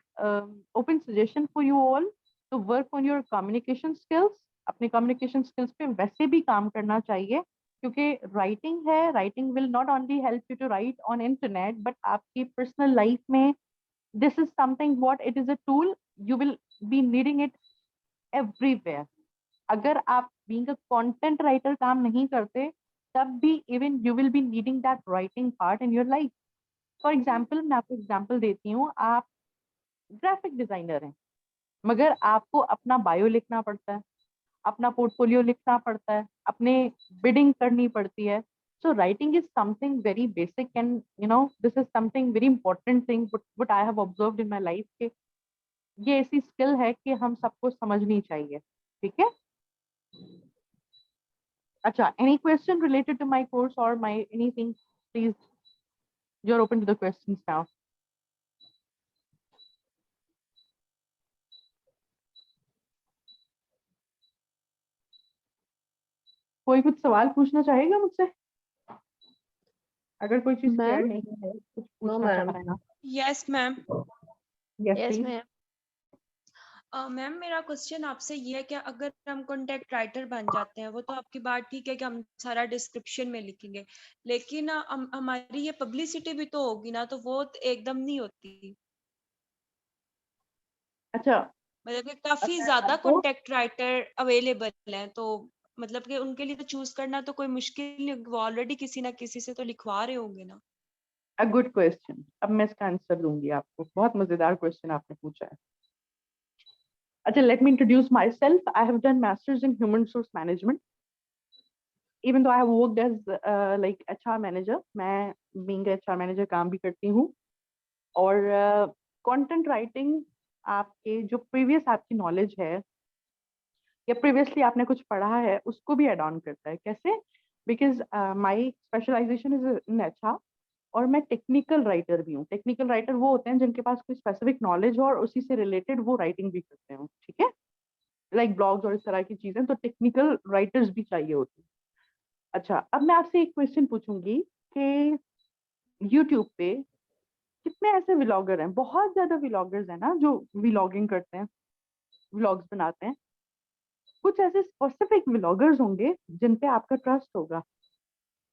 [SPEAKER 1] open suggestion for you all to work on your communication skills. अपने कम्युनिकेशन स्किल्स पे वैसे भी काम करना चाहिए, क्योंकि राइटिंग है, writing will not only help you to write on internet, but आपकी पर्सनल लाइफ में this is something what it is a tool, you will be needing it everywhere. अगर आप बीइंग अ कंटेंट राइटर काम नहीं करते, तब भी even you will be needing that writing part in your life. For example, मैं आपको example देती हूँ, आप ग्राफिक डिजाइनर हैं, मगर आपको अपना बायो लिखना पड़ता है, अपना पोर्टफोलियो लिखना पड़ता है, अपने बिडिंग करनी पड़ती है. So writing is something very basic, and you know this is something very important thing what I have observed in my life के ये ऐसी स्किल है कि हम सबको समझनी चाहिए. ठीक है? अच्छा, any question related to my course or my anything, please, you're open to the questions now. कोई कुछ सवाल पूछना चाहेगा मुझसे? अगर कोई चीज क्लियर
[SPEAKER 8] Ma'am?
[SPEAKER 1] नहीं है, कुछ
[SPEAKER 7] No,
[SPEAKER 1] पूछना चाह
[SPEAKER 7] ma'am.
[SPEAKER 1] रहे हैं आप?
[SPEAKER 5] Yes ma'am.
[SPEAKER 1] Yes,
[SPEAKER 8] Yes,
[SPEAKER 1] please.
[SPEAKER 8] ma'am.
[SPEAKER 5] Ma'am मेरा क्वेश्चन आपसे ये है कि अगर हम कंटेंट राइटर बन जाते हैं, वो तो आपकी बात ठीक है कि हम सारा डिस्क्रिप्शन में लिखेंगे, लेकिन हमारी ये पब्लिसिटी भी तो होगी ना, तो वो तो एकदम नहीं होती.
[SPEAKER 1] अच्छा,
[SPEAKER 5] मतलब कि काफी
[SPEAKER 1] अगर
[SPEAKER 5] ज्यादा
[SPEAKER 1] आपको
[SPEAKER 5] कंटेंट राइटर अवेलेबल हैं, तो मतलब कि उनके लिए तो चूज करना तो कोई मुश्किल नहीं होगी, वो ऑलरेडी किसी ना किसी से तो लिखवा रहे होंगे ना.
[SPEAKER 1] A good question. अब मैं इसका आंसर दूंगी आपको. बहुत मजेदार क्वेश्चन आपने पूछा है. अच्छा, let me introduce myself. I have done masters in human resource management. Even though I have worked as like HR manager, मैं being a HR manager काम भी करती हूँ, और कंटेंट राइटिंग आपके जो प्रीवियस आपकी नॉलेज है या प्रीवियसली आपने कुछ पढ़ा है उसको भी एड ऑन करता है. कैसे? Because my specialization is in HR, और मैं टेक्निकल राइटर भी हूँ. टेक्निकल राइटर वो होते हैं जिनके पास कोई स्पेसिफिक नॉलेज हो और उसी से रिलेटेड वो राइटिंग भी करते हो. ठीक है? लाइक ब्लॉग्स और इस तरह की चीजें, तो टेक्निकल राइटर्स भी चाहिए होती हैं. अच्छा, अब मैं आपसे एक क्वेश्चन पूछूंगी कि यूट्यूब पे कितने ऐसे व्लॉगर हैं? बहुत ज्यादा व्लॉगर्स हैं ना जो व्लॉगिंग करते हैं, व्लॉग्स बनाते हैं. कुछ ऐसे स्पेसिफिक व्लॉगर्स होंगे जिन पे आपका ट्रस्ट होगा.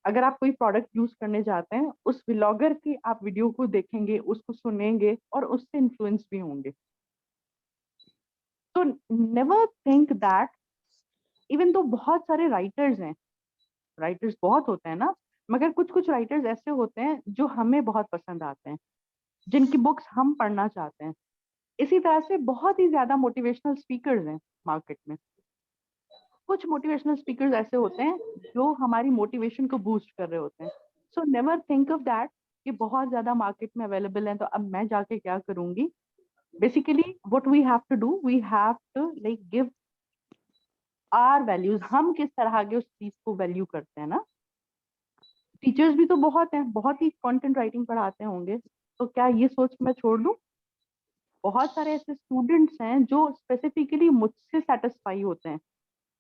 [SPEAKER 1] अगर आप कोई प्रोडक्ट यूज करने जाते हैं, उस व्लॉगर की आप वीडियो को देखेंगे, उसको सुनेंगे और उससे इन्फ्लुएंस भी होंगे. तो नेवर थिंक दैट, इवन तो बहुत सारे राइटर्स हैं, राइटर्स बहुत होते हैं ना, मगर कुछ कुछ राइटर्स ऐसे होते हैं जो हमें बहुत पसंद आते हैं, जिनकी बुक्स हम पढ़ना चाहते हैं. इसी तरह से बहुत ही ज्यादा मोटिवेशनल स्पीकर्स हैं मार्केट में. कुछ मोटिवेशनल स्पीकर्स ऐसे होते हैं जो हमारी मोटिवेशन को बूस्ट कर रहे होते हैं. So never think of that कि बहुत ज्यादा मार्केट में अवेलेबल है तो अब मैं जाके क्या करूंगी. Basically what we have to do, we have to like give our values, हम किस तरह के उस चीज को वैल्यू करते हैं ना। टीचर्स भी तो बहुत हैं, बहुत ही कंटेंट राइटिंग पढ़ाते होंगे, तो क्या ये सोच के मैं छोड़ दूं? बहुत सारे ऐसे स्टूडेंट्स हैं जो स्पेसिफिकली मुझसे सेटिस्फाई होते हैं,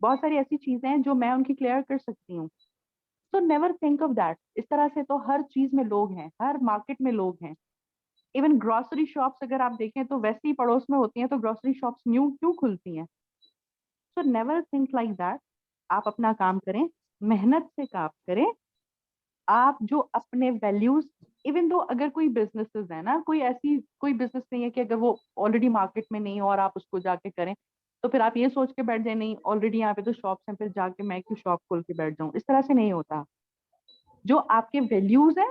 [SPEAKER 1] बहुत सारी ऐसी चीजें हैं जो मैं उनकी क्लियर कर सकती हूँ। So never think of that. इस तरह से तो हर चीज में लोग हैं, हर मार्केट में लोग हैं। इवन ग्रोसरी शॉप्स अगर आप देखें तो वैसे ही पड़ोस में होती हैं, तो ग्रोसरी शॉप्स न्यू क्यों खुलती हैं? So never think like that. आप अपना काम करें, मेहनत से काम करें। आप जो अपने वैल्यूज, इवन दो अगर कोई बिजनेसेस है ना, कोई बिजनेस नहीं है कि अगर वो ऑलरेडी मार्केट में नहीं हो और आप उसको जाके करें, तो फिर आप ये सोच के बैठ जाए नहीं ऑलरेडी यहाँ पे तो शॉप्स हैं, फिर जाके मैं क्यों शॉप खोल के बैठ जाऊं। इस तरह से नहीं होता। जो आपके वैल्यूज है,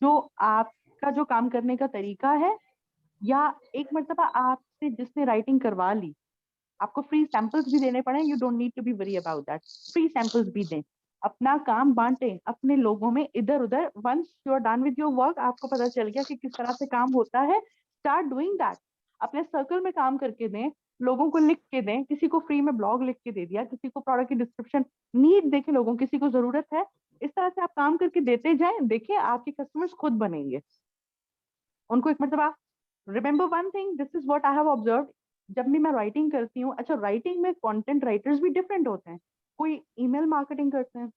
[SPEAKER 1] जो आपका जो काम करने का तरीका है, या एक मर्तबा आपसे जिसने राइटिंग करवा ली, आपको फ्री सैंपल्स भी देने पड़े, you don't need to be worry about that. Free samples भी दें, अपना काम बांटें अपने लोगों में इधर उधर। Once you are done with your work, आपको पता चल गया कि किस तरह से काम होता है, स्टार्ट डूइंग दैट। अपने सर्कल में काम करके दें, लोगों को लिख के दें। किसी को फ्री में ब्लॉग लिख के दे दिया, किसी को प्रोडक्ट की डिस्क्रिप्शन, नीड देखे लोगों, किसी को जरूरत है, इस तरह से आप काम करके देते जाएं। देखिए आपके कस्टमर्स खुद बनेंगे। उनको एक मतलब remember one thing, this is what I have observed. जब भी मैं राइटिंग करती हूँ, अच्छा राइटिंग में कंटेंट राइटर्स भी डिफरेंट होते हैं। कोई ईमेल मार्केटिंग करते हैं,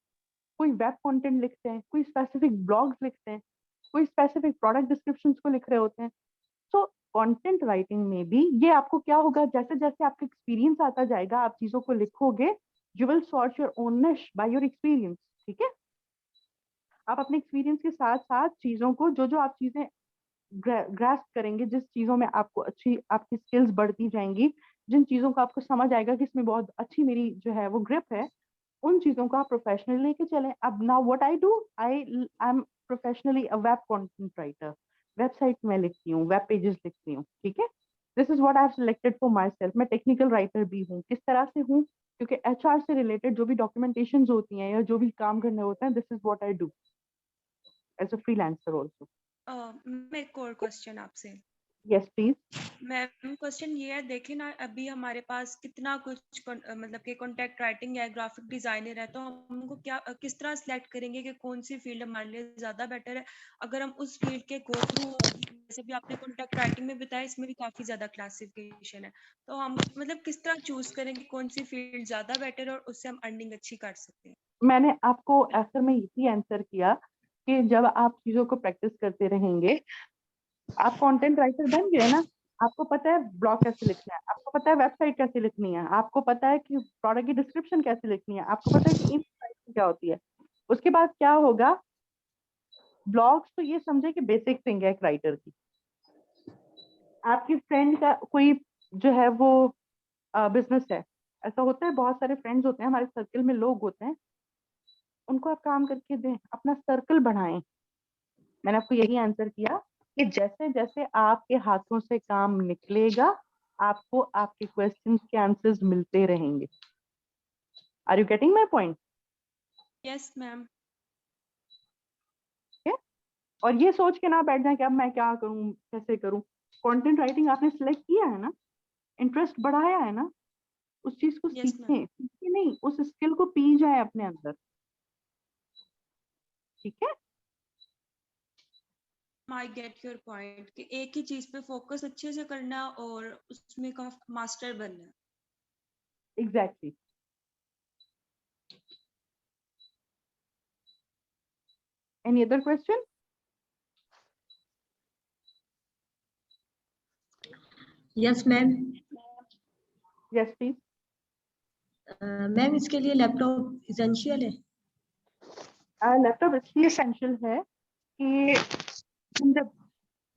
[SPEAKER 1] कोई वेब कंटेंट लिखते हैं, कोई स्पेसिफिक ब्लॉग्स लिखते हैं, कोई स्पेसिफिक प्रोडक्ट डिस्क्रिप्शंस को लिख रहे होते हैं। सो कंटेंट राइटिंग में भी ये आपको क्या होगा, जैसे जैसे आपका एक्सपीरियंस आता जाएगा, आप चीजों को लिखोगे, you will sort your own निश बाय योर एक्सपीरियंस। ठीक है, आप अपने एक्सपीरियंस के साथ साथ चीजों को, जो जो आप चीजें ग्रास्प करेंगे, जिस चीजों में आपको अच्छी आपकी स्किल्स बढ़ती जाएंगी, जिन चीजों को आपको समझ आएगा कि इसमें बहुत अच्छी मेरी जो है वो ग्रिप है, उन चीजों को आप प्रोफेशनली लेके चलें। अब now what I do, I am professionally a web content writer. Website में लिखती हूँ, वेब पेजेस लिखती हूँ। ठीक है, this is what I have selected for my self. मैं टेक्निकल राइटर भी हूँ। किस तरह से हूँ? क्योंकि एचआर से रिलेटेड जो भी डॉक्यूमेंटेशन होती हैं या जो भी काम करने होते हैं, this is what I do as a freelancer also.
[SPEAKER 5] मैं एक और क्वेश्चन आपसे।
[SPEAKER 1] Yes please.
[SPEAKER 5] मैम क्वेश्चन ये है, देखिए ना अभी हमारे पास कितना कुछ मतलब कि कॉन्टेंट राइटिंग है, ग्राफिक डिजाइनर है, तो हम उनको क्या किस तरह सिलेक्ट करेंगे कि कौन सी फील्ड हमारे लिए ज्यादा बेटर है? अगर हम उस फील्ड के गो थ्रू, जैसे भी आपने कॉन्टेंट राइटिंग में बताया, इसमें भी काफी ज्यादा क्लासिफिकेशन है, तो हम मतलब किस तरह चूज करेंगे कौन सी फील्ड ज्यादा बेटर है और उससे हम अर्निंग अच्छी कर सकते हैं?
[SPEAKER 1] मैंने आपको आखिर में यही आंसर किया कि जब आप चीजों को प्रैक्टिस करते रहेंगे, आप कंटेंट राइटर बन गए ना, आपको पता है ब्लॉग कैसे लिखना है, आपको पता है वेबसाइट कैसे लिखनी है, आपको पता है कि प्रोडक्ट की डिस्क्रिप्शन कैसे लिखनी है, आपको पता है कि ईमेल क्या होती है। उसके बाद क्या होगा, ब्लॉग्स तो ये समझे कि बेसिक थिंग है एक राइटर की। आपकी फ्रेंड का कोई जो है वो बिजनेस है, ऐसा होता है, बहुत सारे फ्रेंड्स होते हैं हमारे सर्कल में, लोग होते हैं, उनको आप काम करके दें, अपना सर्कल बढ़ाएं। मैंने आपको यही आंसर किया कि जैसे जैसे आपके हाथों से काम निकलेगा, आपको आपके क्वेश्चंस के आंसर्स मिलते रहेंगे। Are you getting my point?
[SPEAKER 5] Yes ma'am.
[SPEAKER 1] और ये सोच के ना बैठ जाए कि अब मैं क्या करूं, कैसे करूं। कंटेंट राइटिंग आपने सिलेक्ट किया है ना, इंटरेस्ट बढ़ाया है ना, उस चीज को
[SPEAKER 5] यस मैम।
[SPEAKER 1] सीखे नहीं, उस स्किल को पी जाए अपने अंदर। ठीक है,
[SPEAKER 5] आई गेट योर पॉइंट कि एक ही चीज पे फोकस अच्छे से करना और उसमें का मास्टर बनना।
[SPEAKER 1] Exactly. Any other question?
[SPEAKER 9] Yes ma'am.
[SPEAKER 1] Yes please.
[SPEAKER 9] Ma'am इसके लिए लैपटॉप इसेंशियल है?
[SPEAKER 1] लैपटॉप इसलिए एसेंशियल है कि हम जब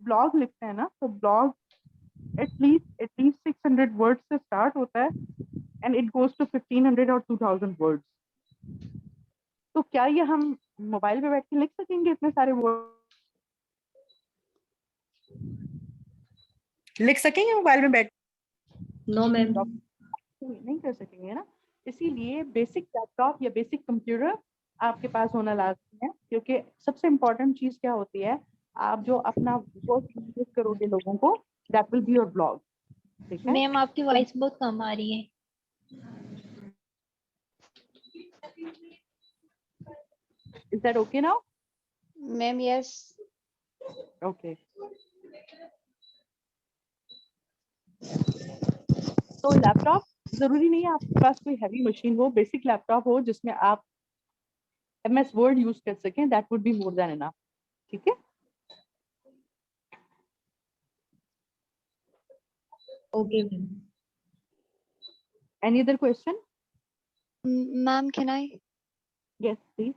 [SPEAKER 1] ब्लॉग लिखते हैं ना, तो ब्लॉग एटलीस्ट 600 वर्ड्स से स्टार्ट होता है एंड इट गोज टू 1500 और 2000 वर्ड्स। तो क्या ये हम मोबाइल पे बैठ के लिख सकेंगे इतने सारे वर्ड? लिख सकेंगे मोबाइल में बैठ?
[SPEAKER 9] No ma'am.
[SPEAKER 1] नहीं कर सकेंगे ना। इसीलिए बेसिक लैपटॉप या बेसिक कंप्यूटर आपके पास होना लाजमी है, क्योंकि सबसे इम्पोर्टेंट चीज क्या होती है, आप जो अपना वर्क करोगे लोगों को, that will be your blog. ठीक है,
[SPEAKER 8] मैम आपकी वॉइस बहुत कम आ रही है।
[SPEAKER 1] Is that okay now?
[SPEAKER 8] Ma'am yes.
[SPEAKER 1] Okay, तो लैपटॉप जरूरी नहीं है आपके पास कोई हैवी मशीन हो, बेसिक लैपटॉप हो जिसमें आप MS वर्ड यूज कर सकें, that would be more than enough. ठीक है,
[SPEAKER 9] okay ma'am.
[SPEAKER 1] Any other question?
[SPEAKER 10] Ma'am can I?
[SPEAKER 1] Yes please.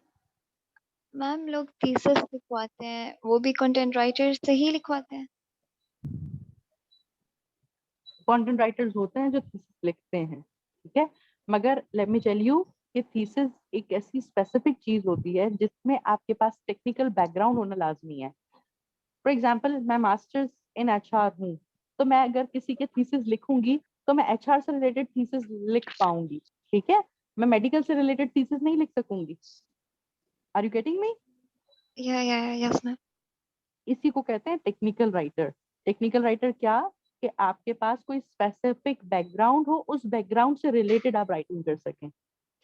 [SPEAKER 10] Ma'am लोग थीसिस लिखवाते हैं, वो भी कंटेंट राइटर से ही लिखवाते हैं?
[SPEAKER 1] कंटेंट राइटर्स होते हैं जो थीसिस लिखते हैं, ठीक है, मगर लेट मी टेल यू कि थीसिस एक ऐसी स्पेसिफिक चीज होती है जिसमें आपके पास टेक्निकल बैकग्राउंड होना लाजमी है। फॉर एग्जाम्पल, मैं मास्टर्स इन HR हूँ, तो मैं अगर किसी के थीसिस लिखूंगी तो मैं HR से रिलेटेड थीसिस लिख पाऊंगी, ठीक है, मैं मेडिकल से रिलेटेड थीसिस नहीं लिख सकूंगी। Are you getting me?
[SPEAKER 10] Yes ma'am.
[SPEAKER 1] इसी को कहते हैं टेक्निकल राइटर। टेक्निकल राइटर क्या, कि आपके पास कोई स्पेसिफिक बैकग्राउंड हो, उस बैकग्राउंड से रिलेटेड आप राइटिंग कर सकें,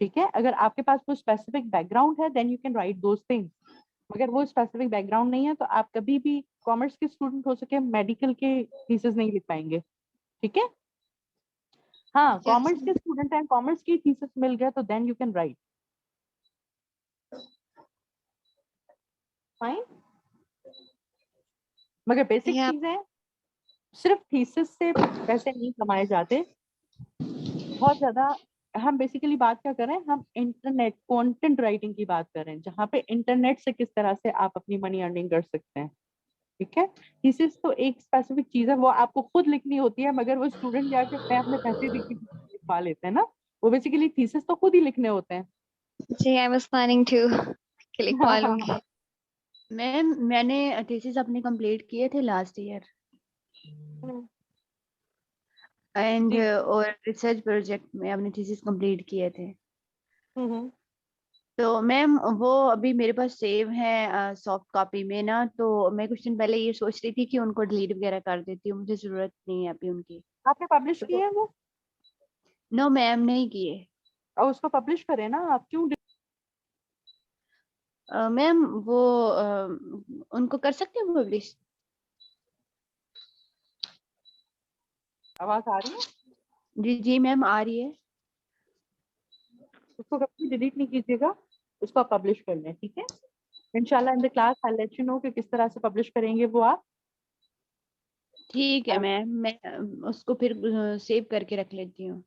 [SPEAKER 1] ठीक है। अगर आपके पास कोई स्पेसिफिक बैकग्राउंड है then you can write those things, मगर वो स्पेसिफिक बैकग्राउंड नहीं है तो आप कभी भी कॉमर्स के स्टूडेंट हो सके मेडिकल के थीसिस नहीं लिख पाएंगे, ठीक है। हाँ, कॉमर्स के स्टूडेंट हैं, कॉमर्स की थीसिस मिल गया तो then you can write, fine. मगर बेसिक
[SPEAKER 10] या
[SPEAKER 1] चीजें, सिर्फ थीसिस से पैसे नहीं कमाए जाते, बहुत ज्यादा। हम बेसिकली बात क्या कर रहे हैं, हम इंटरनेट कंटेंट राइटिंग की बात कर रहे हैं, जहाँ पे इंटरनेट से किस तरह से आप अपनी मनी अर्निंग कर सकते हैं, ठीक है। थीसिस तो एक स्पेसिफिक चीज है, वो आपको खुद लिखनी होती है, मगर वो स्टूडेंट जाके अपने अपने पैसे दे के लिखवा लेते हैं ना, वो बेसिकली थीसिस तो खुद ही लिखने होते हैं।
[SPEAKER 10] जी, आई वाज प्लानिंग टू कि लिखवा लूंगी।
[SPEAKER 11] मैम मैंने थीसिस अपने कंप्लीट किए थे लास्ट ईयर, एंड
[SPEAKER 1] जी।
[SPEAKER 11] और रिसर्च प्रोजेक्ट में अपने थीसिस कंप्लीट किए थे। तो मैम वो अभी मेरे पास सेव है सॉफ्ट कॉपी में ना, तो मैं कुछ दिन पहले ये सोच रही थी कि उनको डिलीट वगैरह कर देती हूँ, मुझे जरूरत नहीं है अभी उनकी।
[SPEAKER 1] आपने पब्लिश किए
[SPEAKER 11] तो
[SPEAKER 1] हैं वो?
[SPEAKER 11] नो मैम नहीं किए।
[SPEAKER 1] और उसको पब्लिश करें ना, आप क्यों
[SPEAKER 11] मैम वो उनको कर सकते हैं पब्लिश?
[SPEAKER 1] आवाज आ रही है?
[SPEAKER 11] जी जी मैम आ रही है।
[SPEAKER 1] उसको कभी डिलीट नहीं कीजिएगा, उसको आप पब्लिश कर लें, ठीक है। इंशाल्लाह in the class I let you know कि किस तरह से पब्लिश करेंगे वो आप।
[SPEAKER 11] ठीक है मैम, मैं उसको फिर सेव करके रख लेती हूँ।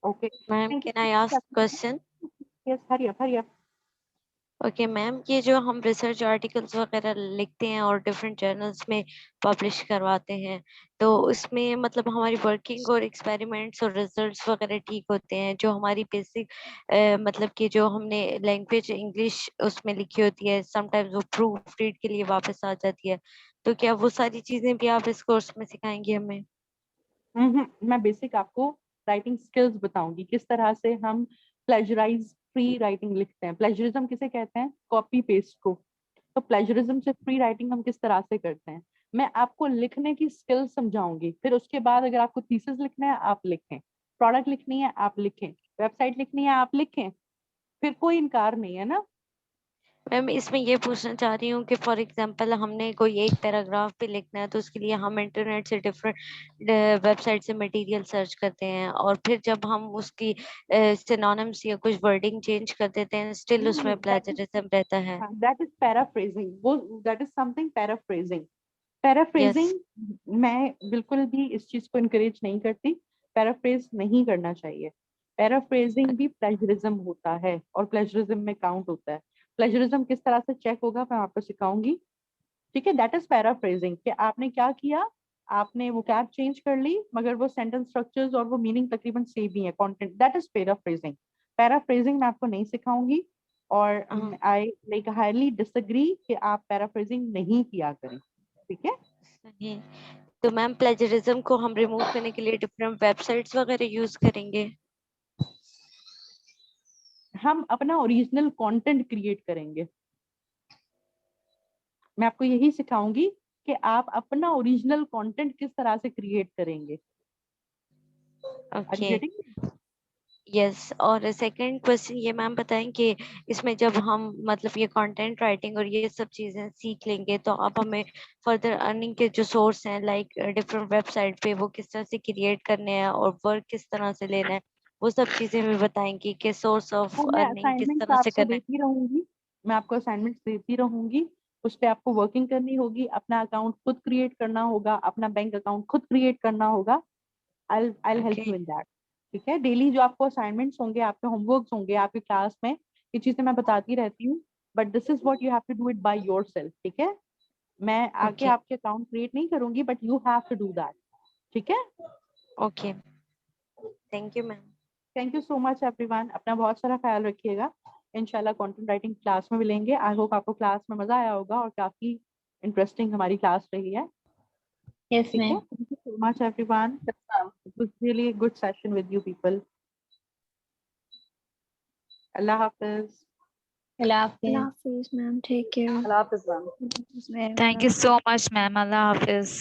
[SPEAKER 1] Okay,
[SPEAKER 12] ma'am can I ask question?
[SPEAKER 1] Yes, hurry up.
[SPEAKER 12] Okay ma'am, ये जो हम रिसर्च आर्टिकल्स वगैरह लिखते हैं और डिफरेंट जर्नल्स में पब्लिश करवाते हैं, तो उसमें मतलब हमारी वर्किंग और एक्सपेरिमेंट्स और रिजल्ट्स वगैरह ठीक होते हैं? जो हमारी बेसिक मतलब कि जो हमने लैंग्वेज इंग्लिश उसमें लिखी होती है, समटाइम्स वो प्रूफ रीड के लिए वापस आ जाती है, तो क्या वो सारी चीजें भी आप इस कोर्स में सिखाएंगे हमें?
[SPEAKER 1] मैं बेसिक आपको राइटिंग स्किल्स बताऊंगी, किस तरह से हम प्लेजराइज फ्री राइटिंग लिखते हैं। प्लेजरिज्म किसे कहते हैं? कॉपी पेस्ट को। तो प्लेजरिज्म से फ्री राइटिंग हम किस तरह से करते हैं, मैं आपको लिखने की स्किल समझाऊंगी। फिर उसके बाद अगर आपको थीसिस लिखना है आप लिखें, प्रोडक्ट लिखनी है आप लिखें, वेबसाइट लिखनी है आप लिखें, फिर कोई इनकार नहीं है ना।
[SPEAKER 12] मैम इसमें ये पूछना चाह रही हूँ कि फॉर एग्जांपल हमने कोई एक पैराग्राफ भी लिखना है, तो उसके लिए हम इंटरनेट से डिफरेंट वेबसाइट से मटेरियल सर्च करते हैं, और फिर जब हम उसकी सिनोनिम्स या कुछ वर्डिंग चेंज कर देते हैं, स्टिल उसमें प्लेजरिज्म रहता है?
[SPEAKER 1] दैट इज पैराफ्रेजिंग, वो that is something paraphrasing.
[SPEAKER 12] Yes.
[SPEAKER 1] Paraphrasing मैं बिल्कुल भी इस चीज को इनकरेज नहीं करती, पैराफ्रेज नहीं करना चाहिए। पैराफ्रेजिंग भी प्लेजरिज्म होता है और प्लेजरिज्म में काउंट होता है। प्लेजरिज्म किस तरह से चेक होगा मैं आपको सिखाऊंगी, ठीक है। दैट इज पैराफ्रेजिंग, कि आपने क्या किया, आपने वो कैब चेंज कर ली मगर वो सेंटेंस स्ट्रक्चर्स और वो मीनिंग तकरीबन सेम ही है, content. That is paraphrasing. Paraphrasing मैं आपको नहीं सिखाऊंगी, और आई लाइक हाईली डिसएग्री कि आप पैराफ्रेजिंग नहीं किया करें, ठीक है।
[SPEAKER 12] सही। तो मैम प्लेजरिज्म को हम रिमूव करने के लिए डिफरेंट वेबसाइट्स वगैरह यूज करेंगे?
[SPEAKER 1] हम अपना ओरिजिनल कंटेंट क्रिएट करेंगे, मैं आपको यही सिखाऊंगी कि आप अपना ओरिजिनल कंटेंट किस तरह से क्रिएट करेंगे। Are you
[SPEAKER 12] okay
[SPEAKER 1] getting it?
[SPEAKER 12] Yes. और सेकंड क्वेश्चन ये मैम बताएं कि इसमें जब हम मतलब ये कंटेंट राइटिंग और ये सब चीजें सीख लेंगे तो आप हमें फर्दर अर्निंग के जो सोर्स हैं लाइक डिफरेंट वेबसाइट पे वो किस तरह से क्रिएट करने हैं और वर्क किस तरह से लेना है वो सब चीजें भी बताएंगी कि सोर्स ऑफ
[SPEAKER 1] वो मैं
[SPEAKER 12] अर्निंग किस
[SPEAKER 1] असाइनमेंट्स
[SPEAKER 12] तरह से
[SPEAKER 1] आपको
[SPEAKER 12] करना है।
[SPEAKER 1] देती रहूंगी, मैं आपको असाइनमेंट्स देती रहूंगी, उस पे आपको वर्किंग करनी होगी, अपना अकाउंट खुद क्रिएट करना होगा, अपना बैंक अकाउंट खुद क्रिएट करना होगा। I'll help
[SPEAKER 12] okay
[SPEAKER 1] you in that. ठीक है, डेली जो आपको असाइनमेंट्स होंगे, आपके होमवर्क्स होंगे आपकी क्लास में, ये चीजें मैं बताती रहती हूँ, but this is what you have to do it by yourself. ठीक है, मैं आके
[SPEAKER 12] ओके
[SPEAKER 1] आपके अकाउंट क्रिएट नहीं करूंगी, but you have to do that. ठीक है,
[SPEAKER 12] okay thank you ma'am.
[SPEAKER 1] Thank you so much everyone, अपना बहुत सारा ख्याल रखिएगा। इंशाल्लाह कंटेंट राइटिंग क्लास में मिलेंगे। आई होप आपको क्लास में मजा आया होगा और काफी इंटरेस्टिंग हमारी क्लास रही है।
[SPEAKER 8] यस
[SPEAKER 1] ठीक है,
[SPEAKER 8] ma'am.
[SPEAKER 1] Thank you so much everyone, it was really a good session with you people. Allah Hafiz.
[SPEAKER 8] Allah
[SPEAKER 10] Allah
[SPEAKER 8] Hafiz.
[SPEAKER 10] Hafiz, ma'am. Take care.
[SPEAKER 13] Allah Hafiz, ma'am.
[SPEAKER 11] Ma'am
[SPEAKER 14] Thank you so much, ma'am. Allah Hafiz.